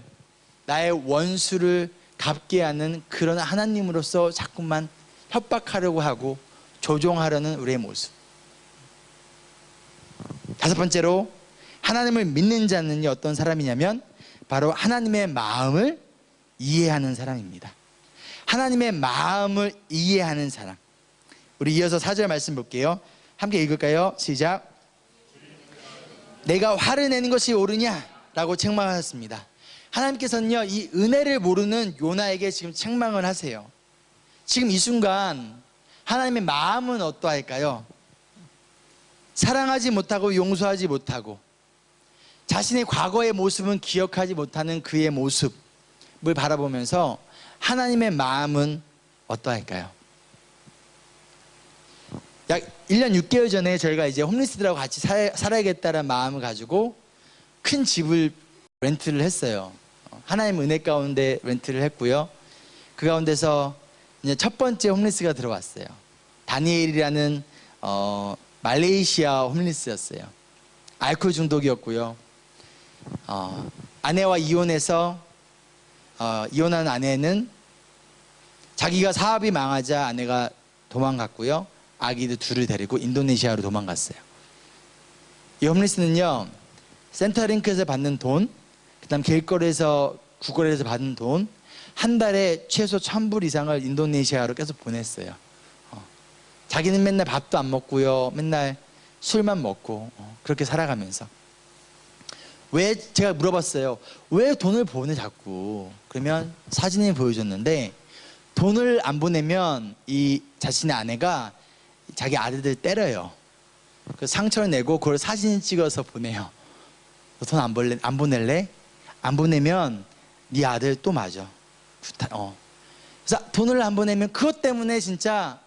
나의 원수를 갚게 하는 그런 하나님으로서 자꾸만 협박하려고 하고 조종하려는 우리의 모습. 5번째로, 하나님을 믿는 자는 어떤 사람이냐면 바로 하나님의 마음을 이해하는 사람입니다. 하나님의 마음을 이해하는 사람. 우리 이어서 4절 말씀 볼게요. 함께 읽을까요? 시작. 내가 화를 내는 것이 옳으냐? 라고 책망하셨습니다. 하나님께서는요, 이 은혜를 모르는 요나에게 지금 책망을 하세요. 지금 이 순간 하나님의 마음은 어떠할까요? 사랑하지 못하고 용서하지 못하고 자신의 과거의 모습은 기억하지 못하는 그의 모습을 바라보면서 하나님의 마음은 어떠할까요? 약 1년 6개월 전에 저희가 이제 홈리스들하고 같이 살아야겠다는 마음을 가지고 큰 집을 렌트를 했어요. 하나님 은혜 가운데 렌트를 했고요. 그 가운데서 이제 첫 번째 홈리스가 들어왔어요. 다니엘이라는 말레이시아 홈리스였어요. 알코올 중독이었고요. 아내와 이혼해서 이혼한 아내는 자기가 사업이 망하자 아내가 도망갔고요. 아기들 둘을 데리고 인도네시아로 도망갔어요. 이 홈리스는요, 센터링크에서 받는 돈, 그 다음 길거리에서 구걸에서 받는 돈, 한 달에 최소 1,000불 이상을 인도네시아로 계속 보냈어요. 자기는 맨날 밥도 안 먹고요, 맨날 술만 먹고 그렇게 살아가면서. 왜, 제가 물어봤어요. 왜 돈을 보내 자꾸? 그러면 사진을 보여줬는데, 돈을 안 보내면 이 자신의 아내가 자기 아들들 때려요. 그 상처를 내고 그걸 사진 찍어서 보내요. 너 돈 안 보낼래? 안 보내면 네 아들 또 맞아. 그래서 돈을 안 보내면 그것 때문에 진짜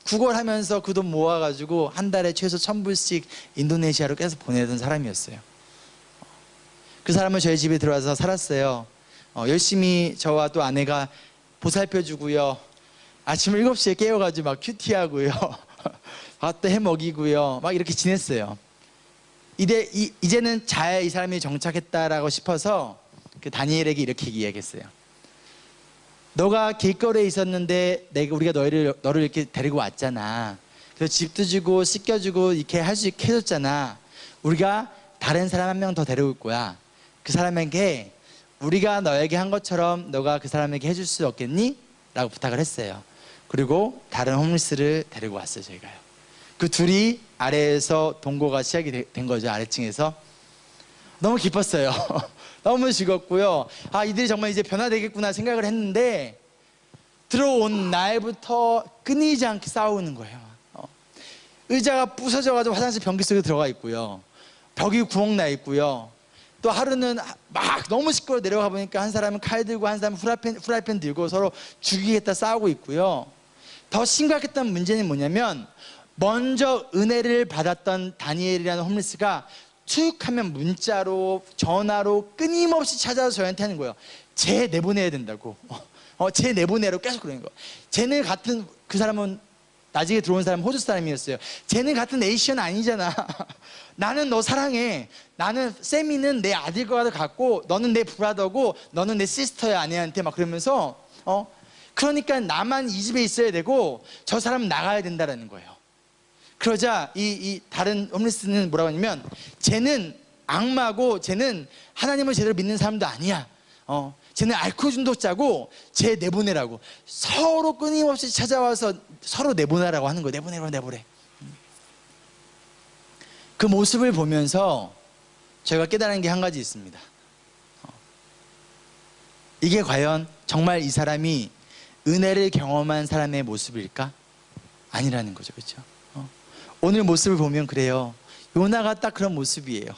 구걸하면서 그 돈 모아가지고 한 달에 최소 1,000불씩 인도네시아로 계속 보내던 사람이었어요. 그 사람은 저희 집에 들어와서 살았어요. 열심히 저와 또 아내가 보살펴주고요. 아침 7시에 깨워가지고 막 큐티하고요. 밥도 해 먹이고요. 막 이렇게 지냈어요. 이제는 잘 이 사람이 정착했다라고 싶어서 그 다니엘에게 이렇게 이야기했어요. 너가 길거리에 있었는데 우리가 너를 이렇게 데리고 왔잖아. 그래서 집도 주고 씻겨주고 이렇게 할 수 있게 해줬잖아. 우리가 다른 사람 한 명 더 데려올 거야. 그 사람에게 우리가 너에게 한 것처럼 너가 그 사람에게 해줄 수 없겠니? 라고 부탁을 했어요. 그리고 다른 홈리스를 데리고 왔어요. 저희가요. 그 둘이 아래에서 동거가 시작이 된 거죠. 아래층에서. 너무 기뻤어요. 너무 즐겁고요. 아, 이들이 정말 이제 변화되겠구나 생각을 했는데, 들어온 날부터 끊이지 않게 싸우는 거예요. 의자가 부서져가지고 화장실 변기 속에 들어가 있고요. 벽이 구멍 나 있고요. 또 하루는 막 너무 시끄러워 내려가 보니까 한 사람은 칼 들고 한 사람은 후라이팬 들고 서로 죽이겠다 싸우고 있고요. 더 심각했던 문제는 뭐냐면, 먼저 은혜를 받았던 다니엘이라는 홈리스가 툭 하면 문자로 전화로 끊임없이 찾아와서 저한테 하는 거예요. 쟤 내보내야 된다고. 쟤 내보내라고 계속 그러는 거예요. 쟤는 같은, 그 사람은 나중에 들어온 사람은 호주 사람이었어요. 쟤는 같은 에이시언 아니잖아. 나는 너 사랑해. 나는 세미는 내 아들과 같고 너는 내 브라더고 너는 내 시스터야. 아내한테 막 그러면서 그러니까 나만 이 집에 있어야 되고 저 사람은 나가야 된다는 거예요. 그러자 이 다른 홈리스는 뭐라고 하냐면, 쟤는 악마고 쟤는 하나님을 제대로 믿는 사람도 아니야. 쟤는 알코올 중독자고 쟤 내보내라고. 서로 끊임없이 찾아와서 서로 내보내라고 하는 거예요. 내보내. 그 모습을 보면서 저희가 깨달은 게 한 가지 있습니다. 이게 과연 정말 이 사람이 은혜를 경험한 사람의 모습일까? 아니라는 거죠. 그렇죠? 오늘 모습을 보면 그래요. 요나가 딱 그런 모습이에요.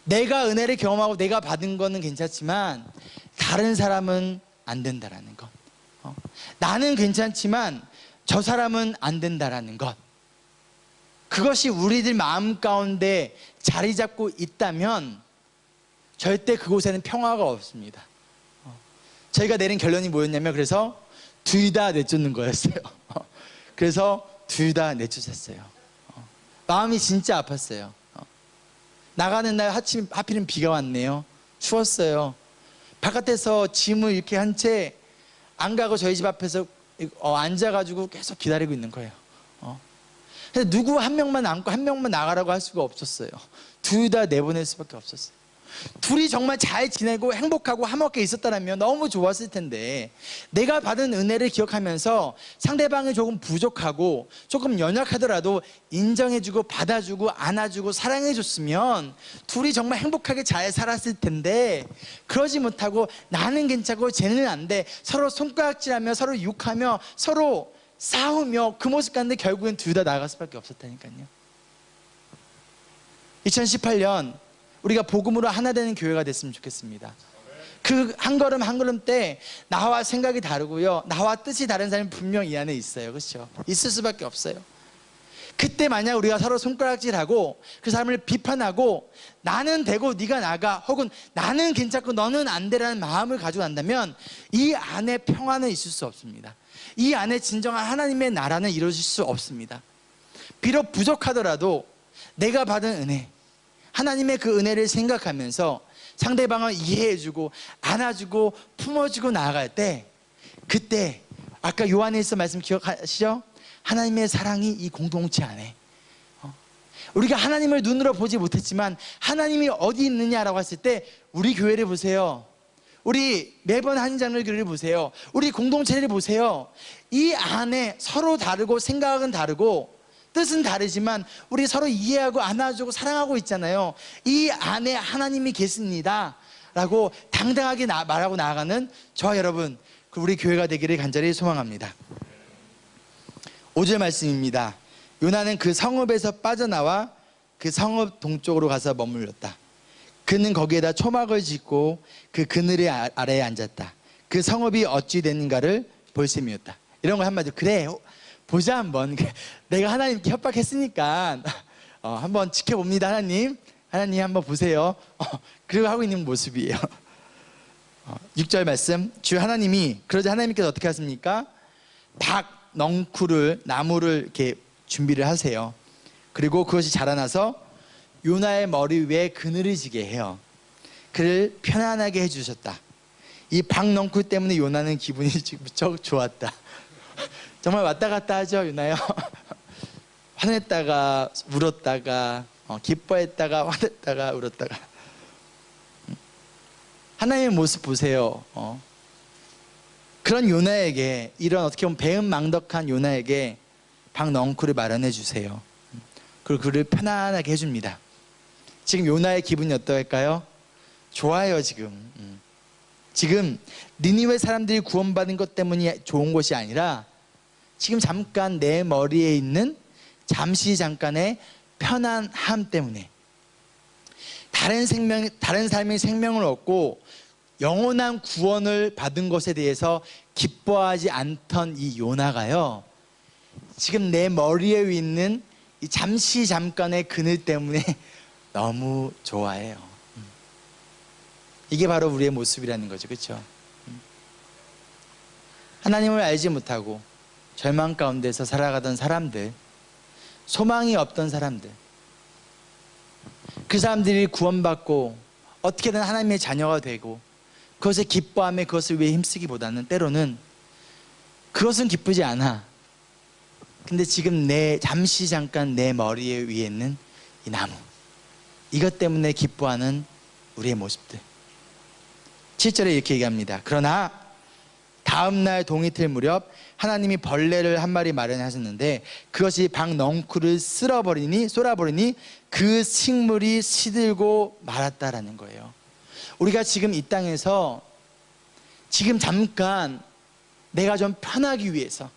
내가 은혜를 경험하고 내가 받은 거는 괜찮지만 다른 사람은 안 된다라는 것. 나는 괜찮지만 저 사람은 안 된다라는 것. 그것이 우리들 마음 가운데 자리 잡고 있다면 절대 그곳에는 평화가 없습니다. 저희가 내린 결론이 뭐였냐면, 그래서 둘 다 내쫓는 거였어요. 그래서 둘 다 내쫓았어요. 마음이 진짜 아팠어요. 나가는 날 하필이면 비가 왔네요. 추웠어요. 바깥에서 짐을 이렇게 한 채 안 가고 저희 집 앞에서 앉아가지고 계속 기다리고 있는 거예요. 그래서 누구 한 명만 안고 한 명만 나가라고 할 수가 없었어요. 둘 다 내보낼 수밖에 없었어요. 둘이 정말 잘 지내고 행복하고 화목하게 있었다면 너무 좋았을 텐데, 내가 받은 은혜를 기억하면서 상대방이 조금 부족하고 조금 연약하더라도 인정해주고 받아주고 안아주고 사랑해줬으면 둘이 정말 행복하게 잘 살았을 텐데, 그러지 못하고 나는 괜찮고 쟤는 안 돼, 서로 손가락질하며 서로 욕하며 서로 싸우며 그 모습 가운데 결국엔 둘 다 나갈 수밖에 없었다니까요. 2018년 우리가 복음으로 하나 되는 교회가 됐으면 좋겠습니다. 그 한 걸음 한 걸음 때 나와 생각이 다르고요, 나와 뜻이 다른 사람이 분명 이 안에 있어요. 그렇죠? 있을 수밖에 없어요. 그때 만약 우리가 서로 손가락질하고 그 사람을 비판하고 나는 되고 네가 나가, 혹은 나는 괜찮고 너는 안 돼라는 마음을 가지고 난다면 이 안에 평화는 있을 수 없습니다. 이 안에 진정한 하나님의 나라는 이루어질 수 없습니다. 비록 부족하더라도 내가 받은 은혜, 하나님의 그 은혜를 생각하면서 상대방을 이해해주고 안아주고 품어주고 나아갈 때, 그때 아까 요한일서 말씀 기억하시죠? 하나님의 사랑이 이 공동체 안에, 우리가 하나님을 눈으로 보지 못했지만 하나님이 어디 있느냐라고 했을 때 우리 교회를 보세요. 우리 매번 한장을 교회를 보세요. 우리 공동체를 보세요. 이 안에 서로 다르고 생각은 다르고 뜻은 다르지만 우리 서로 이해하고 안아주고 사랑하고 있잖아요. 이 안에 하나님이 계십니다 라고 당당하게 말하고 나아가는 저와 여러분, 우리 교회가 되기를 간절히 소망합니다. 5절 말씀입니다. 요나는 그 성읍에서 빠져나와 그 성읍 동쪽으로 가서 머물렀다. 그는 거기에다 초막을 짓고 그 그늘의 아래에 앉았다. 그 성읍이 어찌 됐는가를 볼 셈이었다. 이런 거 한마디로, 그래 보자 한번, 내가 하나님께 협박했으니까 한번 지켜봅니다. 하나님 한번 보세요. 그리고 하고 있는 모습이에요. 6절 말씀, 주 하나님이, 그러자 하나님께서 어떻게 하십니까? 넋쿨을, 나무를 이렇게 준비를 하세요. 그리고 그것이 자라나서 요나의 머리 위에 그늘을 지게 해요. 그를 편안하게 해주셨다. 이 박넝쿨 때문에 요나는 기분이 무척 좋았다. 정말 왔다 갔다 하죠, 요나요. 화냈다가 울었다가, 기뻐했다가 화냈다가 울었다가. 하나님의 모습 보세요. 그런 요나에게, 이런 어떻게 보면 배은망덕한 요나에게 박넝쿨을 마련해 주세요. 그리고 그를 편안하게 해줍니다. 지금 요나의 기분이 어떨까요? 좋아요. 지금 니느웨 사람들이 구원받은 것 때문이 좋은 것이 아니라 지금 잠깐 내 머리에 있는 잠시 잠깐의 편안함 때문에, 다른 삶의 생명을 얻고 영원한 구원을 받은 것에 대해서 기뻐하지 않던 이 요나가요, 지금 내 머리에 있는 이 잠시 잠깐의 그늘 때문에 너무 좋아해요. 이게 바로 우리의 모습이라는 거죠. 그렇죠? 하나님을 알지 못하고 절망 가운데서 살아가던 사람들, 소망이 없던 사람들, 그 사람들이 구원받고 어떻게든 하나님의 자녀가 되고 그것에 기뻐하며 그것을 위해 힘쓰기보다는 때로는 그것은 기쁘지 않아. 근데 지금 잠시 잠깐 내 머리 위에 있는 이 나무, 이것 때문에 기뻐하는 우리의 모습들. 7절에 이렇게 얘기합니다. 그러나 다음날 동이틀 무렵 하나님이 벌레를 한 마리 마련하셨는데 그것이 박넝쿨을 쏠아버리니 그 식물이 시들고 말았다라는 거예요. 우리가 지금 이 땅에서 지금 잠깐 내가 좀 편하기 위해서,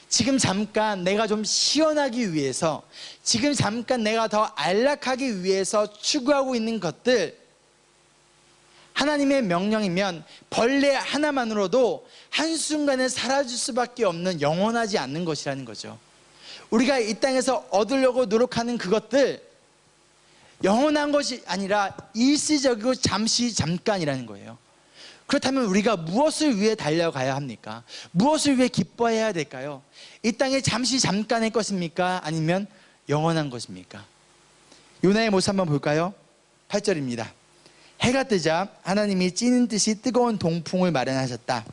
지금 잠깐 내가 좀 시원하기 위해서, 지금 잠깐 내가 더 안락하기 위해서 추구하고 있는 것들, 하나님의 명령이면 벌레 하나만으로도 한순간에 사라질 수밖에 없는 영원하지 않는 것이라는 거죠. 우리가 이 땅에서 얻으려고 노력하는 그것들, 영원한 것이 아니라 일시적이고 잠시 잠깐이라는 거예요. 그렇다면 우리가 무엇을 위해 달려가야 합니까? 무엇을 위해 기뻐해야 될까요? 이 땅에 잠시 잠깐의 것입니까? 아니면 영원한 것입니까? 요나의 모습 한번 볼까요? 8절입니다. 해가 뜨자 하나님이 찌는 듯이 뜨거운 동풍을 마련하셨다.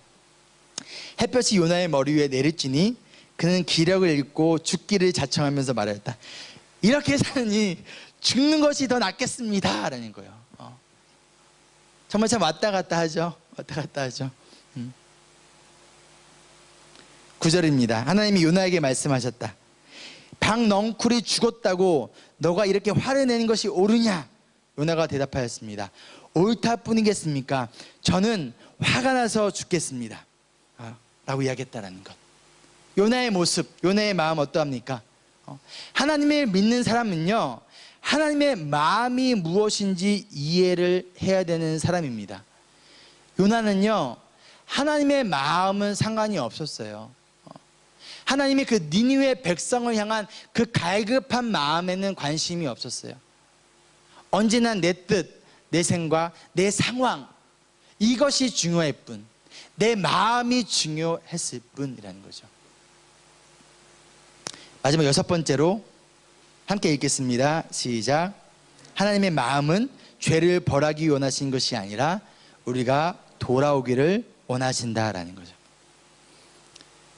햇볕이 요나의 머리 위에 내리쬐니 그는 기력을 잃고 죽기를 자청하면서 말하였다. 이렇게 사느니 죽는 것이 더 낫겠습니다 라는 거예요. 정말 참 왔다 갔다 하죠. 왔다 갔다 하죠. 9절입니다. 하나님이 요나에게 말씀하셨다. 박넝쿨이 죽었다고 너가 이렇게 화를 내는 것이 옳으냐? 요나가 대답하였습니다. 옳다 뿐이겠습니까? 저는 화가 나서 죽겠습니다. 라고 이야기했다라는 것. 요나의 모습, 요나의 마음 어떠합니까? 하나님을 믿는 사람은요, 하나님의 마음이 무엇인지 이해를 해야 되는 사람입니다. 요나는요, 하나님의 마음은 상관이 없었어요. 하나님이 그 니느웨 백성을 향한 그 갈급한 마음에는 관심이 없었어요. 언제나 내 뜻, 내 생각, 내 상황, 이것이 중요할 뿐, 내 마음이 중요했을 뿐이라는 거죠. 마지막 6번째로 함께 읽겠습니다. 시작. 하나님의 마음은 죄를 벌하기 원하신 것이 아니라 우리가 돌아오기를 원하신다라는 거죠.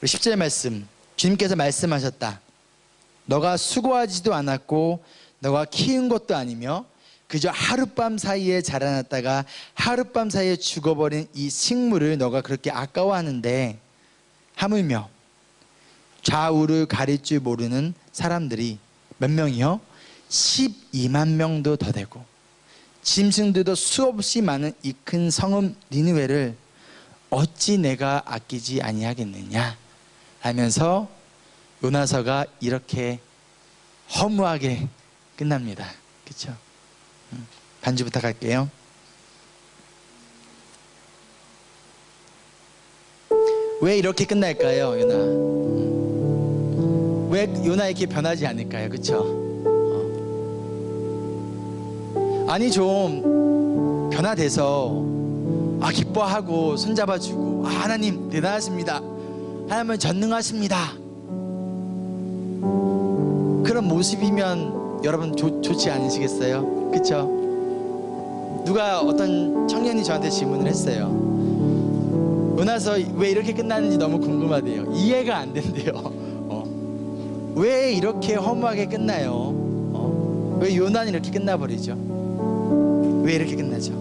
10절 말씀, 주님께서 말씀하셨다. 너가 수고하지도 않았고 너가 키운 것도 아니며 그저 하룻밤 사이에 자라났다가 하룻밤 사이에 죽어버린 이 식물을 너가 그렇게 아까워하는데, 하물며 좌우를 가릴 줄 모르는 사람들이 몇 명이요? 12만 명도 더 되고 짐승들도 수없이 많은 이 큰 성읍 니느웨를 어찌 내가 아끼지 아니하겠느냐 하면서 요나서가 이렇게 허무하게 끝납니다. 그렇죠? 반주 부탁할게요. 왜 이렇게 끝날까요, 요나? 왜 요나 이렇게 변하지 않을까요? 그렇죠? 아니 좀 변화돼서 기뻐하고 손잡아주고 하나님 대단하십니다, 하나님은 전능하십니다, 그런 모습이면 여러분 좋지 않으시겠어요? 그렇죠? 누가 어떤 청년이 저한테 질문을 했어요. 요나서 왜 이렇게 끝나는지 너무 궁금하대요. 이해가 안 된대요. 왜 이렇게 허무하게 끝나요? 왜 요나는 이렇게 끝나버리죠? 왜 이렇게 끝나죠?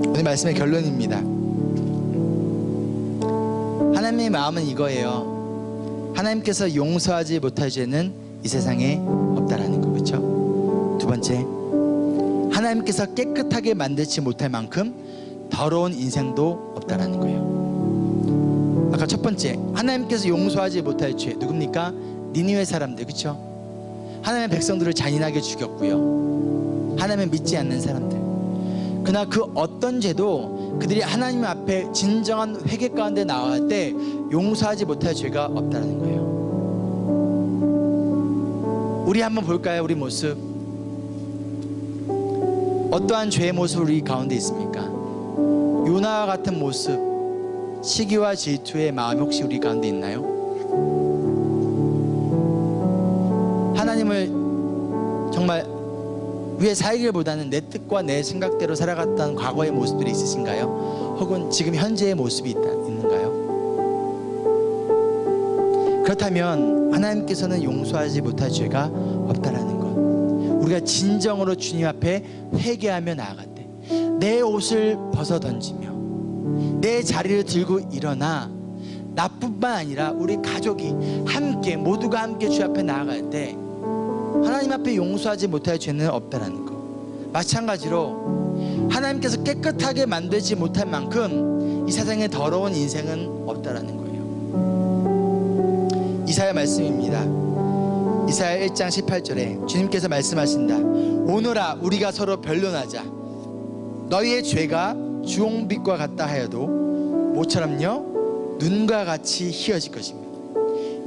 오늘 말씀의 결론입니다. 하나님의 마음은 이거예요. 하나님께서 용서하지 못할 죄는 이 세상에 없다라는 거. 그렇죠? 두 번째, 하나님께서 깨끗하게 만들지 못할 만큼 더러운 인생도 없다라는 거예요. 아까 첫 번째, 하나님께서 용서하지 못할 죄 누굽니까? 니느웨 사람들. 그렇죠? 하나님의 백성들을 잔인하게 죽였고요, 하나님을 믿지 않는 사람들. 그러나 그 어떤 죄도 그들이 하나님 앞에 진정한 회개 가운데 나아갈 때 용서하지 못할 죄가 없다는 거예요. 우리 한번 볼까요? 우리 모습 어떠한 죄의 모습 우리 가운데 있습니까? 요나와 같은 모습, 시기와 질투의 마음 혹시 우리 가운데 있나요? 하나님을 정말 위에 살기보다는 내 뜻과 내 생각대로 살아갔던 과거의 모습들이 있으신가요? 혹은 지금 현재의 모습이 있는가요? 그렇다면 하나님께서는 용서하지 못할 죄가 없다라는 것. 우리가 진정으로 주님 앞에 회개하며 나아갈 때 내 옷을 벗어 던지며 내 자리를 들고 일어나 나뿐만 아니라 우리 가족이 함께, 모두가 함께 주 앞에 나아갈 때 하나님 앞에 용서하지 못할 죄는 없다라는 거. 마찬가지로 하나님께서 깨끗하게 만들지 못할 만큼 이 세상에 더러운 인생은 없다라는 거예요. 이사야 말씀입니다. 이사야 1장 18절에 주님께서 말씀하신다. 오너라 우리가 서로 변론하자. 너희의 죄가 주홍빛과 같다 하여도 모처럼요 눈과 같이 희어질 것입니다.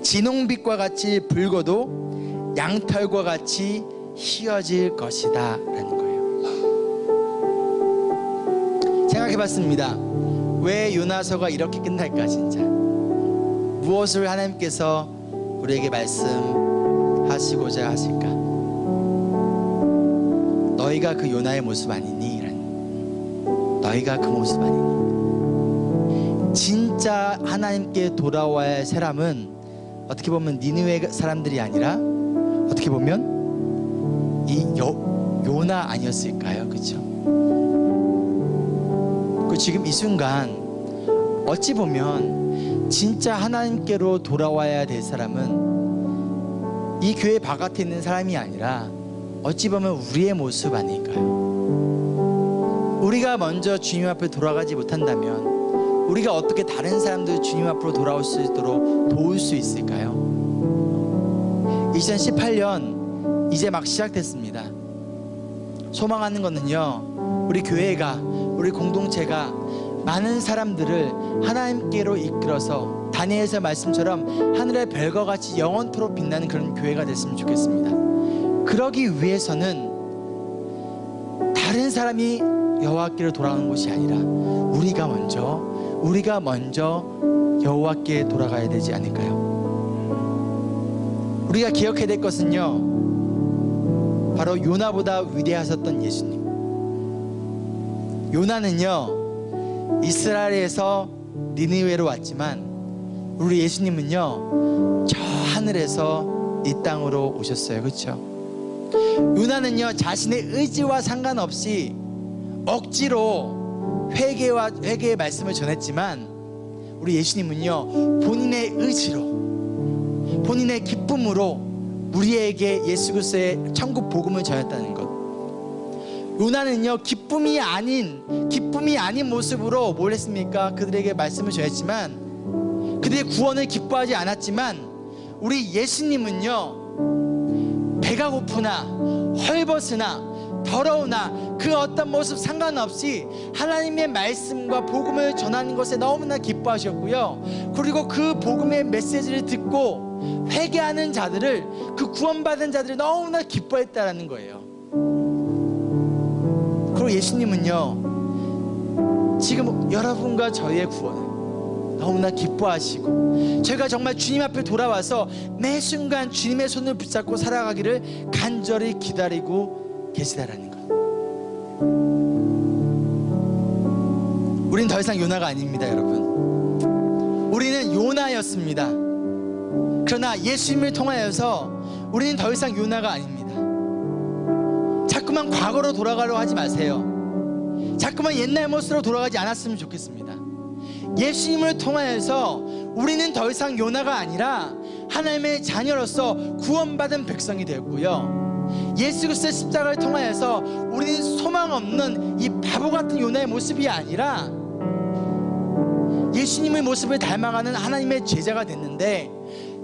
진홍빛과 같이 붉어도 양털과 같이 희어질 것이다 라는 거예요. 생각해봤습니다. 왜 요나서가 이렇게 끝날까? 진짜 무엇을 하나님께서 우리에게 말씀하시고자 하실까? 너희가 그 요나의 모습 아니니? 너희가 그 모습 아니니? 진짜 하나님께 돌아와야 할 사람은 어떻게 보면 니느웨 사람들이 아니라 어떻게 보면 이 요나 아니었을까요? 그렇죠? 그 지금 이 순간 어찌 보면 진짜 하나님께로 돌아와야 될 사람은 이 교회 바깥에 있는 사람이 아니라 어찌 보면 우리의 모습 아닐까요? 우리가 먼저 주님 앞에 돌아가지 못한다면 우리가 어떻게 다른 사람들 주님 앞으로 돌아올 수 있도록 도울 수 있을까요? 2018년 이제 막 시작됐습니다. 소망하는 것은요, 우리 교회가, 우리 공동체가 많은 사람들을 하나님께로 이끌어서 다니엘서 말씀처럼 하늘의 별과 같이 영원토록 빛나는 그런 교회가 됐으면 좋겠습니다. 그러기 위해서는 다른 사람이 여호와께로 돌아가는 것이 아니라 우리가 먼저 여호와께 돌아가야 되지 않을까요? 우리가 기억해야 될 것은요, 바로 요나보다 위대하셨던 예수님. 요나는요 이스라엘에서 니느웨로 왔지만 우리 예수님은요 저 하늘에서 이 땅으로 오셨어요. 그렇죠? 요나는요 자신의 의지와 상관없이 억지로 회개의 말씀을 전했지만 우리 예수님은요 본인의 의지로, 본인의 기쁨으로 우리에게 예수 그리스도의 천국 복음을 전했다는 것. 요나는요 기쁨이 아닌 모습으로 뭘 했습니까? 그들에게 말씀을 전했지만 그들의 구원을 기뻐하지 않았지만 우리 예수님은요 배가 고프나 헐벗으나 더러우나 그 어떤 모습 상관없이 하나님의 말씀과 복음을 전하는 것에 너무나 기뻐하셨고요, 그리고 그 복음의 메시지를 듣고 회개하는 자들을, 그 구원받은 자들이 너무나 기뻐했다라는 거예요. 그리고 예수님은요 지금 여러분과 저희의 구원을 너무나 기뻐하시고 저희가 정말 주님 앞에 돌아와서 매 순간 주님의 손을 붙잡고 살아가기를 간절히 기다리고 계시다라는 것. 우린 더 이상 요나가 아닙니다, 여러분. 우리는 요나였습니다. 그러나 예수님을 통하여서 우리는 더 이상 요나가 아닙니다. 자꾸만 과거로 돌아가려고 하지 마세요. 자꾸만 옛날 모습으로 돌아가지 않았으면 좋겠습니다. 예수님을 통하여서 우리는 더 이상 요나가 아니라 하나님의 자녀로서 구원받은 백성이 되었고요, 예수 그리스도의 십자가를 통하여서 우리는 소망 없는 이 바보 같은 요나의 모습이 아니라 예수님의 모습을 닮아가는 하나님의 제자가 됐는데,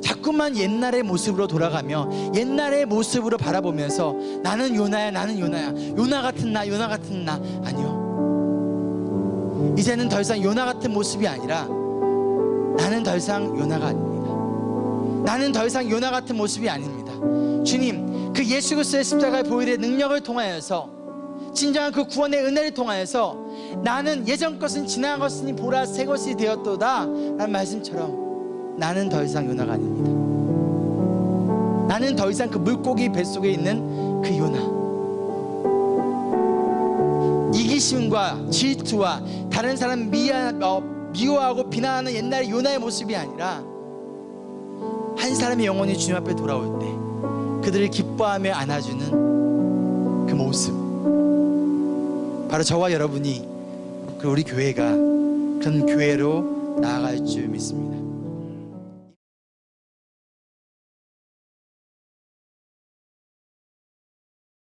자꾸만 옛날의 모습으로 돌아가며 옛날의 모습으로 바라보면서 나는 요나 같은 나 아니요, 이제는 더 이상 요나 같은 모습이 아니라 나는 더 이상 요나가 아닙니다. 나는 더 이상 요나 같은 모습이 아닙니다. 주님, 그 예수 그리스도의 십자가의 보혈의 능력을 통하여서, 진정한 그 구원의 은혜를 통하여서 나는 예전 것은 지나간 것이니 보라 새 것이 되었도다 라는 말씀처럼 나는 더 이상 요나가 아닙니다. 나는 더 이상 그 물고기 뱃속에 있는 그 요나, 이기심과 질투와 다른 사람 미워하고 비난하는 옛날의 요나의 모습이 아니라 한 사람의 영혼이 주님 앞에 돌아올 때 그들을 기뻐하며 안아주는 그 모습, 바로 저와 여러분이, 그 우리 교회가 그런 교회로 나아갈 줄 믿습니다.